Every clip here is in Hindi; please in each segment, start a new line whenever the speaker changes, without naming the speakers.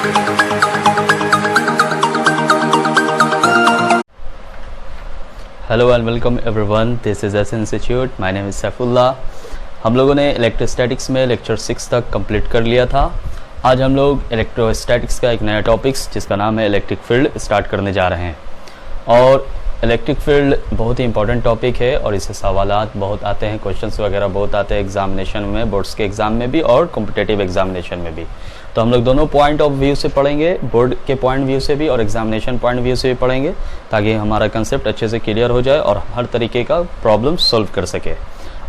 Hello and welcome everyone, this is S institute. My name is Saifullah. हम लोगों ने इलेक्ट्रोस्टैटिक्स में लेक्चर 6 तक कंप्लीट कर लिया था। आज हम लोग इलेक्ट्रोस्टैटिक्स का एक नया टॉपिक्स जिसका नाम है इलेक्ट्रिक फील्ड स्टार्ट करने जा रहे हैं। और इलेक्ट्रिक फील्ड बहुत ही इंपॉर्टेंट टॉपिक है और इससे सवालात बहुत आते हैं, क्वेश्चंस वगैरह बहुत आते हैं एग्जामिनेशन में, बोर्ड्स के एग्ज़ाम में भी और कॉम्पिटिटिव एग्जामिनेशन में भी। तो हम लोग दोनों पॉइंट ऑफ व्यू से पढ़ेंगे, बोर्ड के पॉइंट व्यू से भी और एग्जामिनेशन पॉइंट व्यू से भी पढ़ेंगे, ताकि हमारा कंसेप्ट अच्छे से क्लियर हो जाए और हर तरीके का प्रॉब्लम सॉल्व कर सके।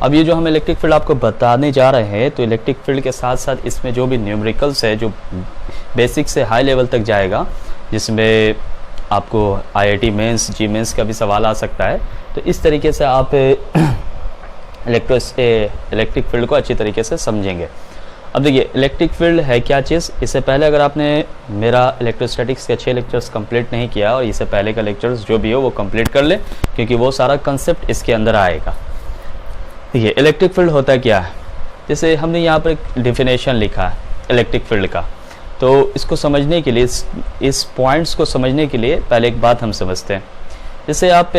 अब ये जो हम इलेक्ट्रिक फील्ड आपको बताने जा रहे हैं, तो इलेक्ट्रिक फील्ड के साथ साथ इसमें जो भी न्यूमेरिकल्स है, जो बेसिक से हाई लेवल तक जाएगा, जिसमें आपको IIT मेंस, जी मेंस का भी सवाल आ सकता है। तो इस तरीके से आप इलेक्ट्रिक फील्ड को अच्छी तरीके से समझेंगे। अब देखिए, इलेक्ट्रिक फील्ड है क्या चीज़। इससे पहले अगर आपने मेरा इलेक्ट्रोस्टैटिक्स के 6 लेक्चर्स कंप्लीट नहीं किया और इससे पहले का लेक्चर्स जो भी हो वो कंप्लीट कर ले, क्योंकि वो सारा कंसेप्ट इसके अंदर आएगा। देखिए, इलेक्ट्रिक फील्ड होता क्या है। जैसे हमने यहाँ पर एक डिफिनेशन लिखा है इलेक्ट्रिक फील्ड का, तो इसको समझने के लिए, इस पॉइंट्स को समझने के लिए पहले एक बात हम समझते हैं। जैसे आप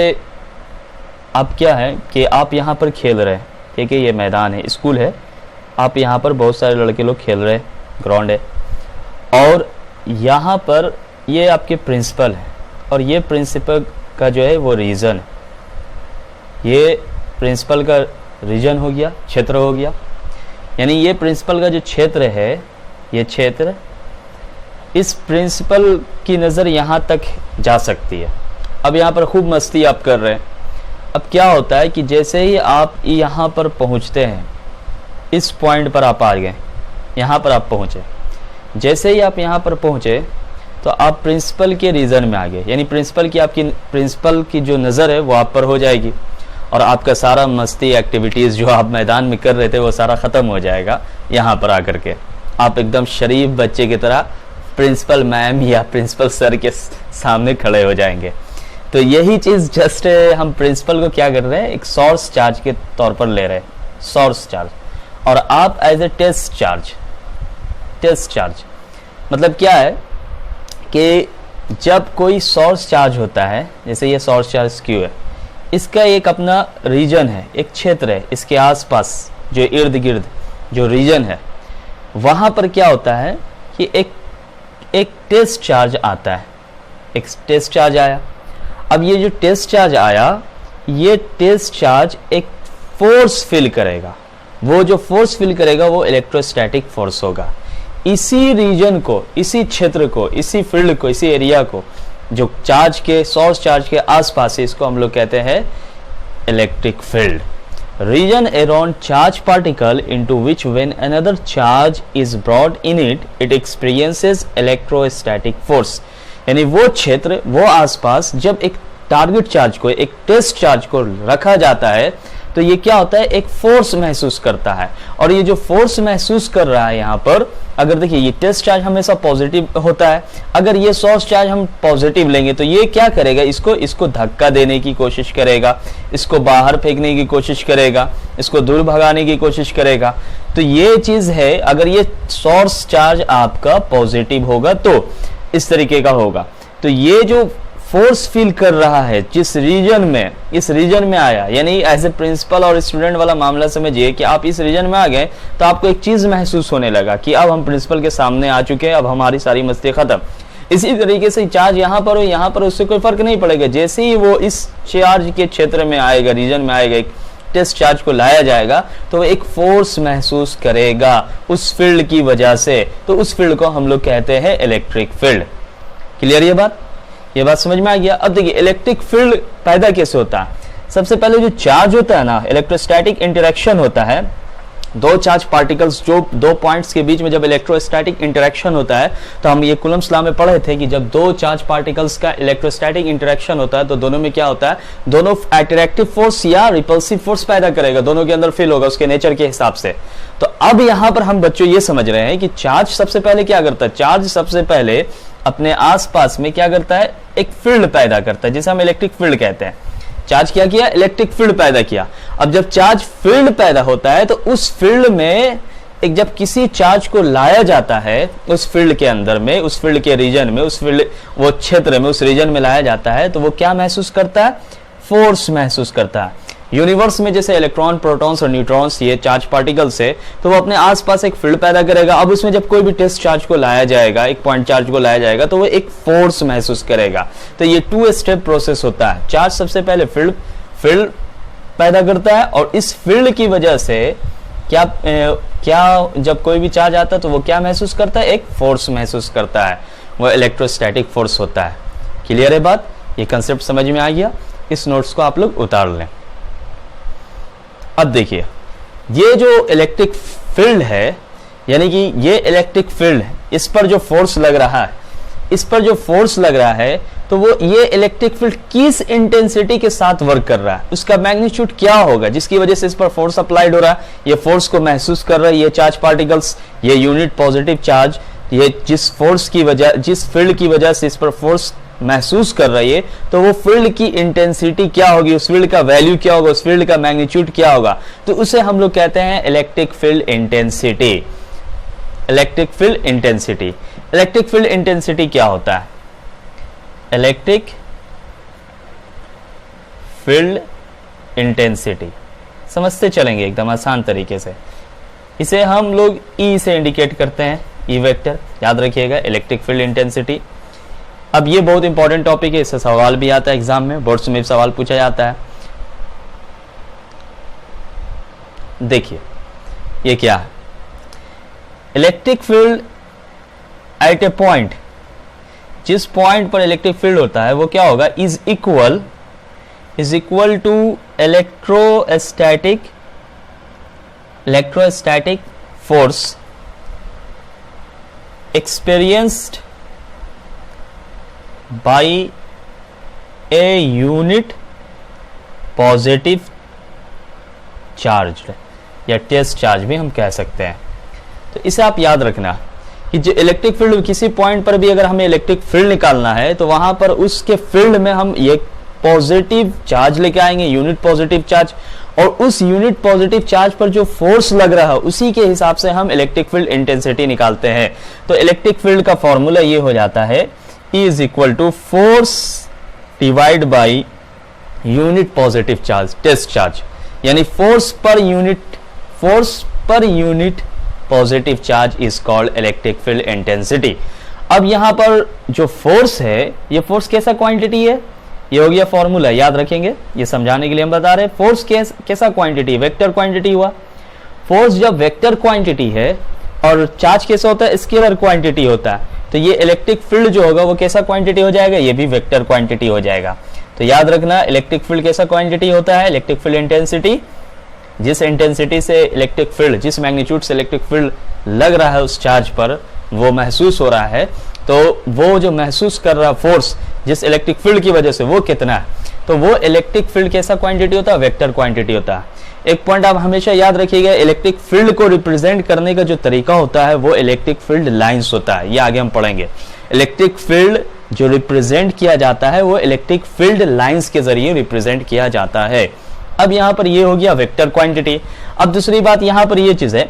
क्या है कि आप यहाँ पर खेल रहे हैं, ठीक है, ये मैदान है, स्कूल है, आप यहाँ पर बहुत सारे लड़के लोग खेल रहे हैं, ग्राउंड है, और यहाँ पर ये आपके प्रिंसिपल है और ये प्रिंसिपल का जो है वो रीजन है। ये प्रिंसिपल का रीजन हो गया, क्षेत्र हो गया, यानी ये प्रिंसिपल का जो क्षेत्र है, ये क्षेत्र, इस प्रिंसिपल की नज़र यहाँ तक जा सकती है। अब यहाँ पर खूब मस्ती आप कर रहे हैं। अब क्या होता है कि जैसे ही आप यहाँ पर पहुँचते हैं, इस पॉइंट पर आप आ गए, यहाँ पर आप पहुँचे, जैसे ही आप यहाँ पर पहुँचे तो आप प्रिंसिपल के रीजन में आ गए, यानी प्रिंसिपल की जो नज़र है वो आप पर हो जाएगी और आपका सारा मस्ती एक्टिविटीज़ जो आप मैदान में कर रहे थे वो सारा ख़त्म हो जाएगा। यहाँ पर आकर के आप एकदम शरीफ बच्चे की तरह प्रिंसिपल मैम या प्रिंसिपल सर के सामने खड़े हो जाएंगे। तो यही चीज़ जस्ट हम प्रिंसिपल को क्या कर रहे हैं, एक सोर्स चार्ज के तौर पर ले रहे हैं, सोर्स चार्ज, और आप एज ए टेस्ट चार्ज मतलब क्या है कि जब कोई सोर्स चार्ज होता है, जैसे ये सोर्स चार्ज क्यू है, इसका एक अपना रीजन है, एक क्षेत्र है, इसके आसपास जो इर्द गिर्द जो रीजन है, वहाँ पर क्या होता है कि एक टेस्ट चार्ज आता है, एक टेस्ट चार्ज आया। अब ये जो टेस्ट चार्ज आया, ये टेस्ट चार्ज एक फोर्स फील करेगा, वो जो फोर्स फील करेगा वो इलेक्ट्रोस्टैटिक फोर्स होगा। इसी रीजन को, इसी क्षेत्र को, इसी फील्ड को, इसी एरिया को जो चार्ज के, सोर्स चार्ज के आसपास है, इसको हम लोग कहते हैं electric field. Region around charge particle into which when another charge is brought in it, it experiences electrostatic force. यानी वो क्षेत्र, वो आसपास जब एक टारगेट चार्ज को, एक टेस्ट चार्ज को रखा जाता है, तो ये क्या होता है, एक फोर्स महसूस करता है। और ये जो फोर्स महसूस कर रहा है यहाँ पर, अगर देखिए ये टेस्ट चार्ज हमेशा पॉजिटिव होता है, अगर ये सोर्स चार्ज हम पॉजिटिव लेंगे तो ये क्या करेगा, इसको धक्का देने की कोशिश करेगा, इसको बाहर फेंकने की कोशिश करेगा, इसको दूर भगाने की कोशिश करेगा। तो ये चीज है, अगर ये सोर्स चार्ज आपका पॉजिटिव होगा तो इस तरीके का होगा। तो ये जो फोर्स फील कर रहा है जिस रीजन में, इस रीजन में आया, यानी एज ए प्रिंसिपल और स्टूडेंट वाला मामला समझिए कि आप इस रीजन में आ गए तो आपको एक चीज महसूस होने लगा कि अब हम प्रिंसिपल के सामने आ चुके हैं, अब हमारी सारी मस्ती खत्म। इसी तरीके से चार्ज यहाँ पर हो, यहाँ पर, उससे कोई फर्क नहीं पड़ेगा। जैसे ही वो इस चार्ज के क्षेत्र में आएगा, रीजन में आएगा, एक टेस्ट चार्ज को लाया जाएगा, तो वो एक फोर्स महसूस करेगा उस फील्ड की वजह से। तो उस फील्ड को हम लोग कहते हैं इलेक्ट्रिक फील्ड। क्लियर ये बात समझ में आ गया। अब देखिए, इलेक्ट्रिक फील्ड पैदा कैसे होता है। सबसे पहले जो चार्ज होता है ना, इलेक्ट्रोस्टैटिक इंटरेक्शन होता है, दो चार्ज पार्टिकल्स, जो दो पॉइंट्स के बीच में जब इलेक्ट्रोस्टैटिक इंटरेक्शन होता है, तो हम ये कूलम्ब्स लॉ में पढ़े थे कि जब दो चार्ज पार्टिकल्स का इलेक्ट्रोस्टैटिक इंटरेक्शन होता है तो दोनों में क्या होता है, दोनों अट्रैक्टिव फोर्स या रिपल्सिव फोर्स पैदा करेगा, दोनों के अंदर फील होगा उसके नेचर के हिसाब से। तो अब यहाँ पर हम बच्चों ये समझ रहे हैं कि चार्ज सबसे पहले क्या करता है, चार्ज सबसे पहले अपने आसपास में क्या करता है, एक फील्ड पैदा करता है, जिसे हम इलेक्ट्रिक फील्ड कहते हैं। चार्ज क्या किया, इलेक्ट्रिक फील्ड पैदा किया। अब जब चार्ज फील्ड पैदा होता है तो उस फील्ड में एक जब किसी चार्ज को लाया जाता है उस फील्ड के अंदर में, उस फील्ड के रीजन में, उस फील्ड वो क्षेत्र में, उस रीजन में लाया जाता है, तो वो क्या महसूस करता है? फोर्स महसूस करता है। यूनिवर्स में जैसे इलेक्ट्रॉन, प्रोटॉन्स और न्यूट्रॉन्स ये चार्ज पार्टिकल्स है, तो वो अपने आसपास एक फील्ड पैदा करेगा। अब उसमें जब कोई भी टेस्ट चार्ज को लाया जाएगा, एक पॉइंट चार्ज को लाया जाएगा, तो वो एक फोर्स महसूस करेगा। तो ये 2 स्टेप प्रोसेस होता है। चार्ज सबसे पहले फील्ड पैदा करता है, और इस फील्ड की वजह से क्या जब कोई भी चार्ज आता है तो वो क्या महसूस करता है? एक फोर्स महसूस करता है, वो इलेक्ट्रोस्टैटिक फोर्स होता है। क्लियर है बात? ये कंसेप्ट समझ में आ गया? इस नोट्स को आप लोग उतार लें। अब देखिए, ये जो इलेक्ट्रिक फील्ड है, यानी कि ये इलेक्ट्रिक फील्ड है, इस पर जो फोर्स लग रहा है, इस पर जो फोर्स लग रहा है, तो वो ये इलेक्ट्रिक फील्ड किस इंटेंसिटी के साथ वर्क कर रहा है, उसका मैग्नीट्यूड क्या होगा जिसकी वजह से इस पर फोर्स अप्लाइड हो रहा है। ये फोर्स को महसूस कर रहा है ये चार्ज पार्टिकल्स, ये यूनिट पॉजिटिव चार्ज, ये जिस फोर्स की वजह, जिस फील्ड की वजह से इस पर फोर्स महसूस कर रही है, तो वो फील्ड की इंटेंसिटी क्या होगी, उस फील्ड का वैल्यू क्या होगा, उस फील्ड का मैग्नीट्यूड क्या होगा, तो उसे हम लोग कहते हैं electric field intensity. Electric field intensity. Electric field intensity क्या होता है? इलेक्ट्रिक फील्ड इंटेंसिटी समझते चलेंगे एकदम आसान तरीके से। इसे हम लोग ई से इंडिकेट करते हैं, ई वेक्टर, याद रखिएगा, इलेक्ट्रिक फील्ड इंटेंसिटी। अब ये बहुत इंपॉर्टेंट टॉपिक है, इससे सवाल भी आता है एग्जाम में, बोर्ड्स में भी सवाल पूछा जाता है। देखिए ये क्या है? Electric field at a point, जिस पॉइंट पर इलेक्ट्रिक फील्ड होता है वो क्या होगा? Is equal to electrostatic force experienced by a unit positive charge, या टेस्ट चार्ज भी हम कह सकते हैं। तो इसे आप याद रखना कि जो इलेक्ट्रिक फील्ड, किसी पॉइंट पर भी अगर हमें इलेक्ट्रिक फील्ड निकालना है तो वहां पर उसके फील्ड में हम ये पॉजिटिव चार्ज लेके आएंगे, यूनिट पॉजिटिव चार्ज, और उस यूनिट पॉजिटिव चार्ज पर जो फोर्स लग रहा है उसी के हिसाब से हम इलेक्ट्रिक फील्ड इंटेंसिटी निकालते हैं। तो इलेक्ट्रिक फील्ड का फॉर्मूला ये हो जाता है, E is equal to force divide by unit positive charge, test charge, यानी फोर्स पर unit positive charge is called electric field intensity. अब यहां पर जो फोर्स है, ये फोर्स कैसा क्वांटिटी है? ये हो गया फॉर्मूला, याद रखेंगे, ये समझाने के लिए हम बता रहे हैं। फोर्स कैसा क्वांटिटी? वेक्टर क्वांटिटी हुआ। फोर्स जब वेक्टर क्वांटिटी है और चार्ज कैसा होता है? स्केलर क्वांटिटी होता है, तो ये इलेक्ट्रिक फील्ड जो होगा वो कैसा क्वांटिटी हो जाएगा? ये भी वेक्टर क्वांटिटी हो जाएगा। तो याद रखना, इलेक्ट्रिक फील्ड कैसा क्वांटिटी होता है? इलेक्ट्रिक फील्ड इंटेंसिटी, जिस इंटेंसिटी से इलेक्ट्रिक फील्ड, जिस मैग्नीट्यूड से इलेक्ट्रिक फील्ड लग रहा है उस चार्ज पर, वो महसूस हो रहा है, तो वो जो महसूस कर रहा फोर्स जिस इलेक्ट्रिक फील्ड की वजह से, वो कितना है? तो वो इलेक्ट्रिक फील्ड कैसा क्वांटिटी होता है? वेक्टर क्वांटिटी होता है। एक पॉइंट आप हमेशा याद रखिएगा, इलेक्ट्रिक फील्ड को रिप्रेजेंट करने का जो तरीका होता है वो इलेक्ट्रिक फील्ड लाइंस होता है। ये आगे हम पढ़ेंगे। इलेक्ट्रिक फील्ड जो रिप्रेजेंट किया जाता है वो इलेक्ट्रिक फील्ड लाइंस के जरिए रिप्रेजेंट किया जाता है। अब यहां पर ये हो गया वेक्टर क्वांटिटी। अब दूसरी बात यहां पर ये चीज है,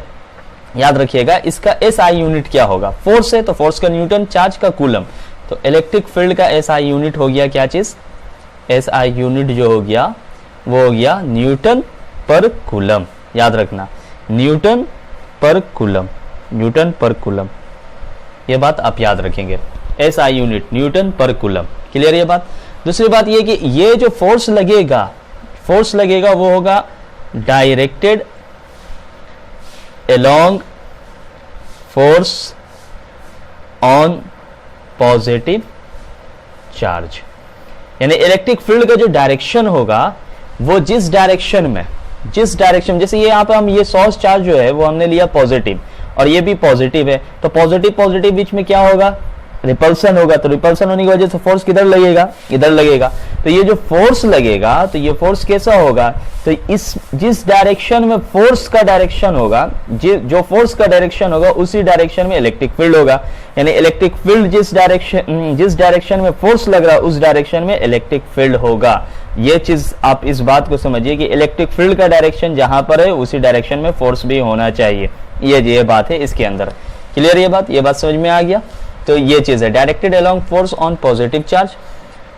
याद रखिएगा, इसका एसआई यूनिट क्या होगा? फोर्स है तो फोर्स का न्यूटन, चार्ज का कूलम, तो इलेक्ट्रिक फील्ड का एसआई यूनिट हो गया क्या चीज? एसआई यूनिट जो हो गया वो हो गया न्यूटन पर कूलम। याद रखना, न्यूटन पर कूलम, न्यूटन पर कूलम, ये बात आप याद रखेंगे। एसआई यूनिट न्यूटन पर कूलम, क्लियर ये बात। दूसरी बात ये कि ये जो फोर्स लगेगा वो होगा directed along force on positive charge, यानी इलेक्ट्रिक फील्ड का जो डायरेक्शन होगा वो जिस डायरेक्शन, जैसे ये यहाँ पे हम ये सोर्स चार्ज जो है वो हमने लिया पॉजिटिव और ये भी पॉजिटिव है, तो पॉजिटिव बीच में क्या होगा? रिपल्सन होगा। तो रिपल्सन होने की वजह से फोर्स किधर लगेगा? इधर लगेगा। तो ये जो फोर्स लगेगा तो ये फोर्स कैसा होगा? तो जिस डायरेक्शन में फोर्स का डायरेक्शन होगा, जो फोर्स का डायरेक्शन होगा उसी डायरेक्शन में इलेक्ट्रिक फील्ड होगा, यानी इलेक्ट्रिक फील्ड जिस डायरेक्शन में फोर्स लग रहा है उस डायरेक्शन में इलेक्ट्रिक फील्ड होगा। ये चीज आप इस बात को समझिए कि इलेक्ट्रिक फील्ड का डायरेक्शन जहां पर है उसी डायरेक्शन में फोर्स भी होना चाहिए। ये बात है इसके अंदर। क्लियर ये बात समझ में आ गया। तो ये चीज है directed along force on positive charge.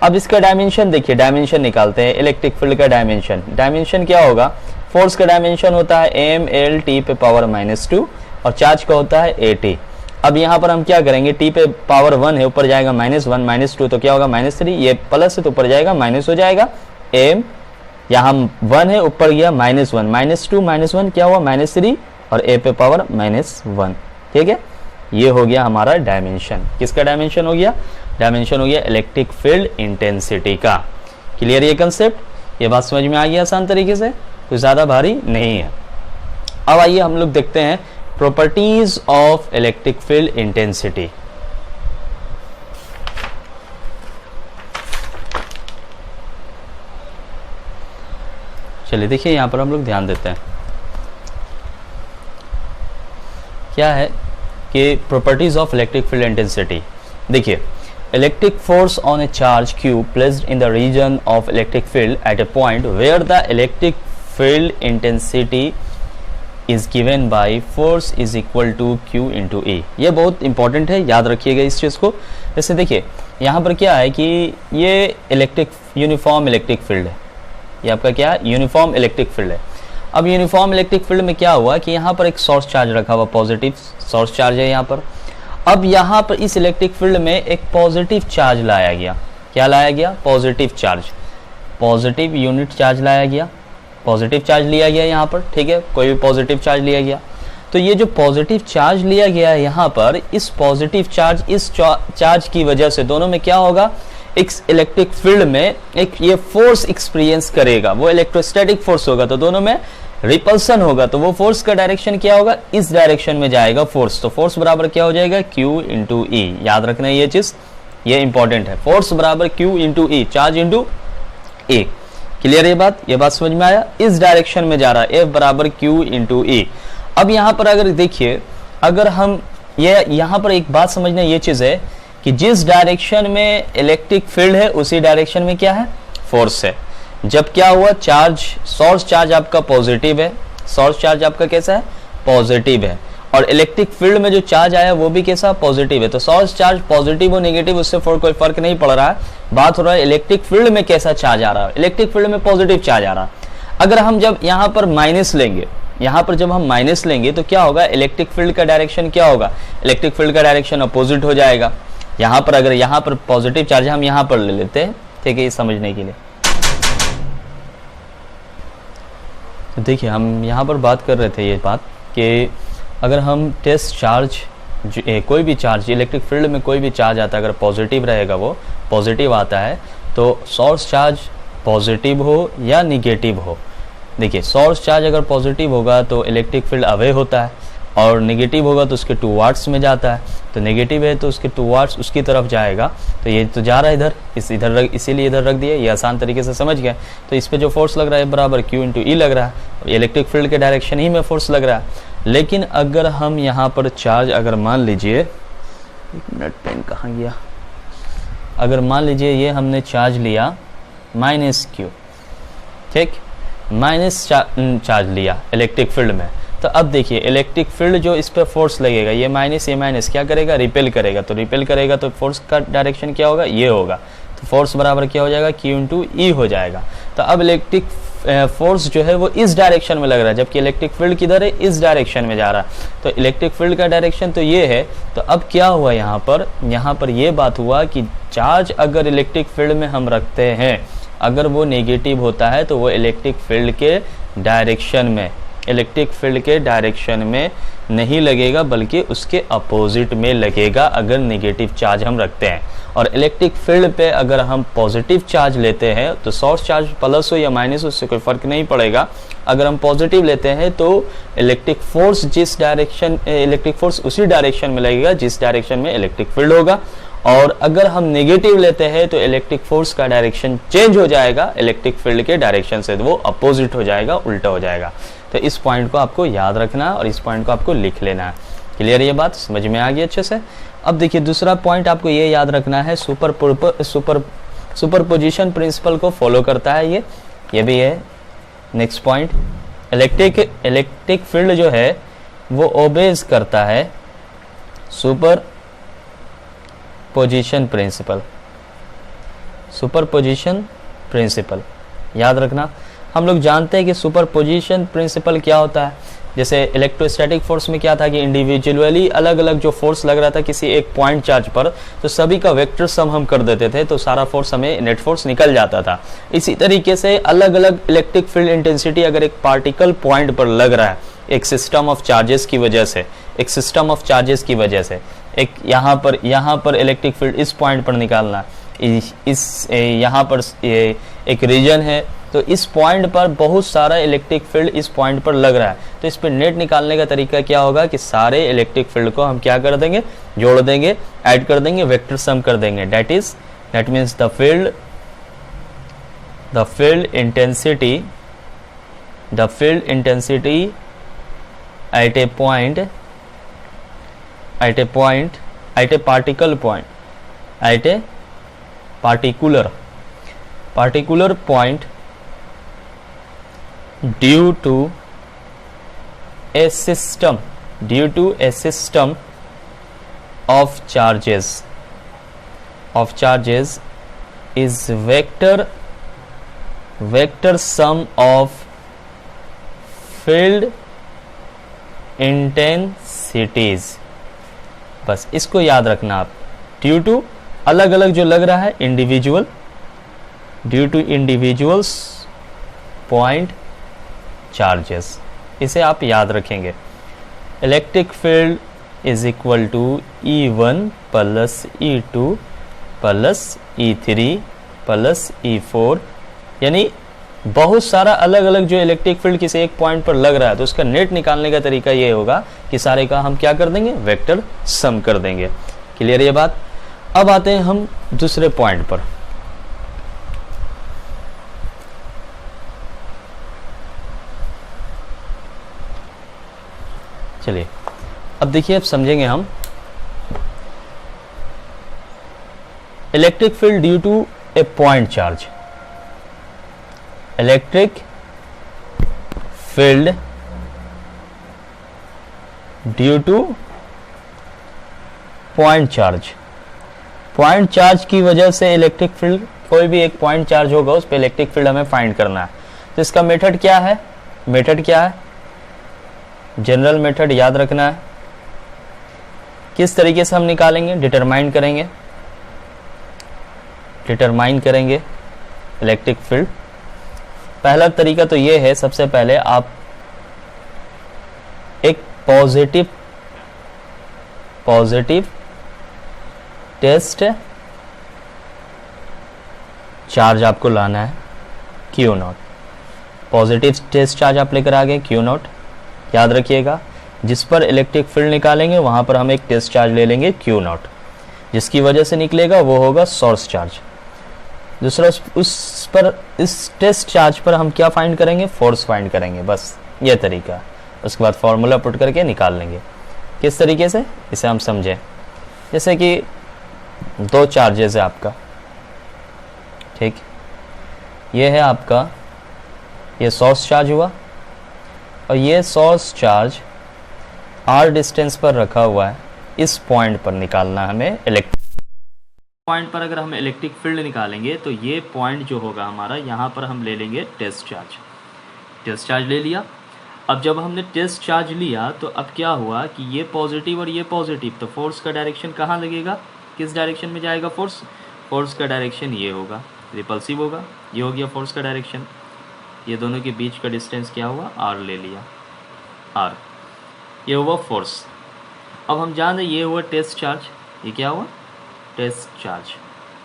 अब इसका डायमेंशन देखिए, डायमेंशन निकालते हैं इलेक्ट्रिक फील्ड का डायमेंशन। डायमेंशन क्या होगा, फोर्स का डायमेंशन होता है एम एल टी पे पावर -2 और चार्ज का होता है ए टी। अब यहाँ पर हम क्या करेंगे, टी पे पावर 1 है, ऊपर जाएगा -1 -2 तो क्या होगा -3, ये प्लस है तो ऊपर जाएगा माइनस हो जाएगा। एम यहाँ 1 है, ऊपर गया -1 -2 -1 क्या हुआ -3 और ए पे पावर -1। ठीक है, ये हो गया हमारा डायमेंशन। किसका डायमेंशन हो गया, डायमेंशन हो गया इलेक्ट्रिक फील्ड इंटेंसिटी का। क्लियर ये कंसेप्ट, ये बात समझ में आ गया आसान तरीके से, कुछ ज्यादा भारी नहीं है। अब आइए हम लोग देखते हैं properties of electric field intensity. चलिए देखिए यहां पर हम लोग ध्यान देते हैं क्या है कि properties of electric field intensity. देखिए electric force on a charge q placed in the region of electric field at a point where the electric field intensity is given by force is equal to q into E। ये बहुत इंपॉर्टेंट है, याद रखिएगा इस चीज़ को। जैसे देखिए यहाँ पर क्या है कि ये यूनिफॉर्म इलेक्ट्रिक फील्ड है, ये आपका क्या है यूनिफॉर्म इलेक्ट्रिक फील्ड है। अब यूनिफॉर्म इलेक्ट्रिक फील्ड में क्या हुआ कि यहाँ पर एक सोर्स चार्ज रखा हुआ, पॉजिटिव सोर्स चार्ज है यहाँ पर। अब यहाँ पर इस इलेक्ट्रिक फील्ड में एक पॉजिटिव चार्ज लाया गया। क्या लाया गया, positive charge, positive unit charge लाया गया, पॉजिटिव चार्ज लिया गया यहाँ पर। ठीक है, कोई भी पॉजिटिव चार्ज लिया गया। तो ये जो पॉजिटिव चार्ज लिया गया है यहाँ पर, इस पॉजिटिव चार्ज इस चार्ज की वजह से दोनों में क्या होगा, एक इलेक्ट्रिक फील्ड में एक ये फोर्स एक्सपीरियंस करेगा, वो इलेक्ट्रोस्टैटिक फोर्स होगा, तो दोनों में रिपल्सन होगा। तो वो फोर्स का डायरेक्शन क्या होगा, इस डायरेक्शन में जाएगा फोर्स। तो फोर्स बराबर क्या हो जाएगा, Q इंटू E। याद रखना है ये चीज, ये इंपॉर्टेंट है। फोर्स बराबर Q into E, charge into E। Clear ये बात समझ में आया। इस डायरेक्शन में जा रहा है, F बराबर Q इंटू E। अब यहाँ पर अगर देखिए, अगर हम ये यहाँ पर एक बात समझना ये चीज है कि जिस डायरेक्शन में इलेक्ट्रिक फील्ड है उसी डायरेक्शन में क्या है, फोर्स है। जब क्या हुआ, चार्ज सोर्स चार्ज आपका पॉजिटिव है, सोर्स चार्ज आपका कैसा है, पॉजिटिव है, और इलेक्ट्रिक फील्ड में जो चार्ज आया वो भी कैसा, पॉजिटिव है। तो सोर्स चार्ज पॉजिटिव और नेगेटिव उससे कोई फर्क नहीं पड़ रहा है, बात हो रहा है इलेक्ट्रिक फील्ड में कैसा चार्ज आ रहा है। इलेक्ट्रिक फील्ड में पॉजिटिव चार्ज आ रहा है। अगर हम जब यहाँ पर माइनस लेंगे, यहाँ पर जब हम माइनस लेंगे तो क्या होगा, इलेक्ट्रिक फील्ड का डायरेक्शन क्या होगा, इलेक्ट्रिक फील्ड का डायरेक्शन अपोजिट हो जाएगा। यहाँ पर अगर यहाँ पर पॉजिटिव चार्ज हम यहाँ पर ले लेते हैं, ठीक है, ये समझने के लिए। तो देखिए हम यहाँ पर बात कर रहे थे ये बात कि अगर हम टेस्ट चार्ज कोई भी चार्ज इलेक्ट्रिक फील्ड में कोई भी चार्ज आता है, अगर पॉजिटिव रहेगा, वो पॉजिटिव आता है, तो सोर्स चार्ज पॉजिटिव हो या निगेटिव हो। देखिए सोर्स चार्ज अगर पॉजिटिव होगा तो इलेक्ट्रिक फील्ड अवे होता है, और नेगेटिव होगा तो उसके टूवार्ड्स में जाता है। तो नेगेटिव है तो उसके टूवार्ड्स उसकी तरफ जाएगा। तो ये तो जा रहा है इधर, इसीलिए इधर रख दिया, ये आसान तरीके से समझ गए। तो इस पे जो फोर्स लग रहा है बराबर Q इंटू E लग रहा है, इलेक्ट्रिक फील्ड के डायरेक्शन ही में फोर्स लग रहा है। लेकिन अगर हम यहाँ पर चार्ज, अगर मान लीजिए, एक मिनट पेन कहाँ गया, अगर मान लीजिए ये हमने चार्ज लिया -Q, ठीक, माइनस चार्ज लिया इलेक्ट्रिक फील्ड में, तो अब देखिए इलेक्ट्रिक फील्ड जो इस पर फोर्स लगेगा, ये माइनस क्या करेगा, रिपेल करेगा। तो रिपेल करेगा तो फोर्स का डायरेक्शन क्या होगा, ये होगा। तो फोर्स बराबर क्या हो जाएगा, Q इंटू E हो जाएगा। तो अब इलेक्ट्रिक फोर्स जो है वो इस डायरेक्शन में लग रहा है, जबकि इलेक्ट्रिक फील्ड किधर है, इस डायरेक्शन में जा रहा है। तो इलेक्ट्रिक फील्ड का डायरेक्शन तो ये है। तो अब क्या हुआ यहाँ पर ये बात हुआ कि चार्ज अगर इलेक्ट्रिक फील्ड में हम रखते हैं, अगर वो नेगेटिव होता है तो वो इलेक्ट्रिक फील्ड के डायरेक्शन में नहीं लगेगा, बल्कि उसके अपोजिट में लगेगा अगर नेगेटिव चार्ज हम रखते हैं। और इलेक्ट्रिक फील्ड पे अगर हम पॉजिटिव चार्ज लेते हैं तो सोर्स चार्ज प्लस हो या माइनस हो उससे कोई फर्क नहीं पड़ेगा। अगर हम पॉजिटिव लेते हैं तो इलेक्ट्रिक फोर्स उसी डायरेक्शन में लगेगा जिस डायरेक्शन में इलेक्ट्रिक फील्ड होगा। और अगर हम नेगेटिव लेते हैं तो इलेक्ट्रिक फोर्स का डायरेक्शन चेंज हो जाएगा इलेक्ट्रिक फील्ड के डायरेक्शन से, तो वो अपोजिट हो जाएगा, उल्टा हो जाएगा। तो इस पॉइंट को आपको याद रखना है और इस पॉइंट को आपको लिख लेना है। क्लियर, ये बात समझ में आ गई अच्छे से। अब देखिए दूसरा पॉइंट आपको ये याद रखना है, सुपरपोजिशन प्रिंसिपल को फॉलो करता है ये भी है। नेक्स्ट पॉइंट, इलेक्ट्रिक फील्ड जो है वो ओबेज करता है superposition principle. Superposition principle याद रखना। हम लोग जानते हैं कि सुपर पोजीशन प्रिंसिपल क्या होता है। जैसे इलेक्ट्रोस्टैटिक फोर्स में क्या था कि इंडिविजुअली अलग अलग जो फोर्स लग रहा था किसी एक पॉइंट चार्ज पर, तो सभी का वेक्टर सम हम कर देते थे, तो सारा फोर्स हमें नेट फोर्स निकल जाता था। इसी तरीके से अलग अलग इलेक्ट्रिक फील्ड इंटेंसिटी अगर एक पार्टिकल पॉइंट पर लग रहा है एक सिस्टम ऑफ चार्जेस की वजह से, एक सिस्टम ऑफ चार्जेस की वजह से, एक यहाँ पर इलेक्ट्रिक फील्ड इस पॉइंट पर निकालना, इस यहाँ पर एक रीजन है, तो इस पॉइंट पर बहुत सारा इलेक्ट्रिक फील्ड इस पॉइंट पर लग रहा है, तो इस पर नेट निकालने का तरीका क्या होगा कि सारे इलेक्ट्रिक फील्ड को हम क्या कर देंगे, जोड़ देंगे, ऐड कर देंगे, वेक्टर सम कर देंगे। That means the field intensity at a particular point due to a system of charges is vector sum of field intensities. बस इसको याद रखना आप। ड्यू टू अलग अलग जो लग रहा है due to individuals point charges, इसे आप याद रखेंगे। Electric field is equal to E1 plus E2 plus E3 plus E4, यानी बहुत सारा अलग अलग जो इलेक्ट्रिक फील्ड किसी एक पॉइंट पर लग रहा है, तो उसका नेट निकालने का तरीका ये होगा कि सारे का हम क्या कर देंगे, वेक्टर सम कर देंगे। क्लियर ये बात। अब आते हैं हम दूसरे पॉइंट पर। चलिए अब देखिए, अब समझेंगे हम electric field due to a point charge. Electric field due to point charge. Point charge की वजह से इलेक्ट्रिक फील्ड, कोई भी एक पॉइंट चार्ज होगा उस पे इलेक्ट्रिक फील्ड हमें फाइंड करना है। तो इसका मेथड क्या है, जनरल मेथड याद रखना है। किस तरीके से हम निकालेंगे, डिटरमाइन करेंगे इलेक्ट्रिक फील्ड। पहला तरीका तो ये है, सबसे पहले आप एक पॉजिटिव टेस्ट चार्ज आपको लाना है Q0। पॉजिटिव टेस्ट चार्ज आप लेकर आ गए Q0, याद रखिएगा। जिस पर इलेक्ट्रिक फील्ड निकालेंगे वहां पर हम एक टेस्ट चार्ज ले लेंगे Q0, जिसकी वजह से निकलेगा वो होगा सोर्स चार्ज। दूसरा उस पर, इस टेस्ट चार्ज पर हम क्या फाइंड करेंगे, फोर्स फाइंड करेंगे। बस ये तरीका। उसके बाद फॉर्मूला पुट करके निकाल लेंगे। किस तरीके से, इसे हम समझें। जैसे कि दो चार्जेस है आपका, ठीक, ये है आपका, ये सोर्स चार्ज हुआ और ये सोर्स चार्ज r डिस्टेंस पर रखा हुआ है। इस पॉइंट पर निकालना हमें इलेक्ट्रिक पॉइंट पर। अगर हम इलेक्ट्रिक फील्ड निकालेंगे तो ये पॉइंट जो होगा हमारा, यहाँ पर हम ले लेंगे टेस्ट चार्ज ले लिया। अब जब हमने टेस्ट चार्ज लिया तो अब क्या हुआ कि ये पॉजिटिव और ये पॉजिटिव, तो फोर्स का डायरेक्शन कहाँ लगेगा, किस डायरेक्शन में जाएगा फोर्स का डायरेक्शन ये होगा, रिपल्सिव होगा। ये हो गया फोर्स का डायरेक्शन। ये दोनों के बीच का डिस्टेंस क्या हुआ, r ले लिया, r, ये हुआ फोर्स। अब हम जान रहे ये हुआ टेस्ट चार्ज, ये क्या हुआ, टेस्ट चार्ज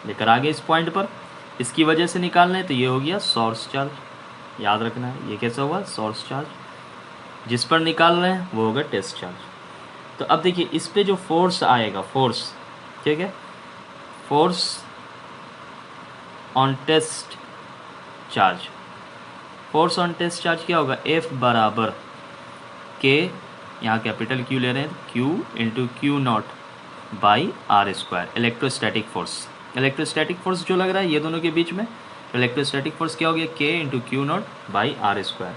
लेकर आ गए इस पॉइंट पर, इसकी वजह से निकालना है, तो ये हो गया सोर्स चार्ज। याद रखना है ये कैसा हुआ, सोर्स चार्ज। जिस पर निकाल रहे हैं वो होगा टेस्ट चार्ज। तो अब देखिए इस पे जो फोर्स आएगा, फोर्स, ठीक है, force on test charge, force on test charge क्या होगा, F बराबर K, यहाँ कैपिटल Q ले रहे हैं, Q into Q0 by R square. Electrostatic force जो लग रहा है ये दोनों के बीच में, इलेक्ट्रोस्टैटिक फोर्स क्या हो गया, K into Q0 by R square.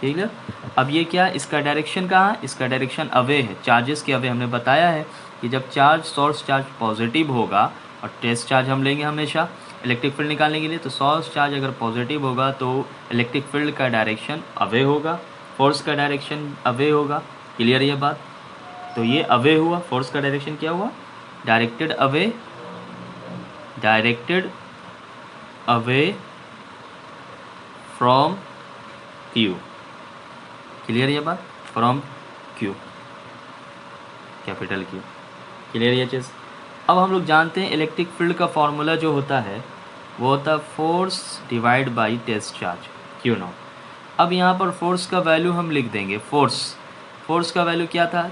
Clear. अब ये क्या, इसका डायरेक्शन कहाँ है, इसका डायरेक्शन अवे है, चार्जेस के अवे। हमने बताया है कि जब चार्ज सोर्स चार्ज पॉजिटिव होगा और टेस्ट चार्ज हम लेंगे हमेशा इलेक्ट्रिक फील्ड निकालने के लिए, तो सोर्स चार्ज अगर पॉजिटिव होगा तो इलेक्ट्रिक फील्ड का डायरेक्शन अवे होगा, फोर्स का डायरेक्शन अवे होगा। क्लियर ये बात। तो ये अवे हुआ, फोर्स का डायरेक्शन क्या हुआ, directed away from Q. Clear ये बात, from Q, capital Q. Clear ये चीज़। अब हम लोग जानते हैं इलेक्ट्रिक फील्ड का फॉर्मूला जो होता है वो होता है force divide by test charge Q naught. अब यहाँ पर फोर्स का वैल्यू हम लिख देंगे, फोर्स का वैल्यू क्या था,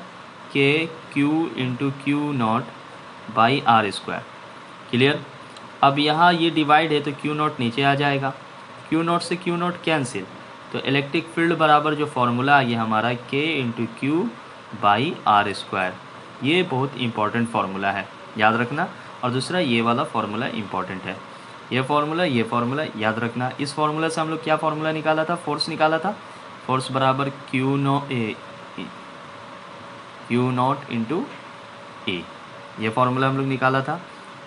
K Q into Q naught by R square. Clear. अब यहाँ ये डिवाइड है तो क्यू नॉट नीचे आ जाएगा, क्यू नॉट से क्यू नॉट कैंसिल, तो इलेक्ट्रिक फील्ड बराबर जो फॉर्मूला आ गया हमारा K into Q by R square. ये बहुत इंपॉर्टेंट फार्मूला है, याद रखना। और दूसरा ये वाला फार्मूला इंपॉर्टेंट है, ये फार्मूला याद रखना। इस फार्मूला से हम लोग क्या फार्मूला निकाला था, फोर्स निकाला था, फोर्स बराबर क्यू नॉट इंटू ए, ये फार्मूला हम लोग निकाला था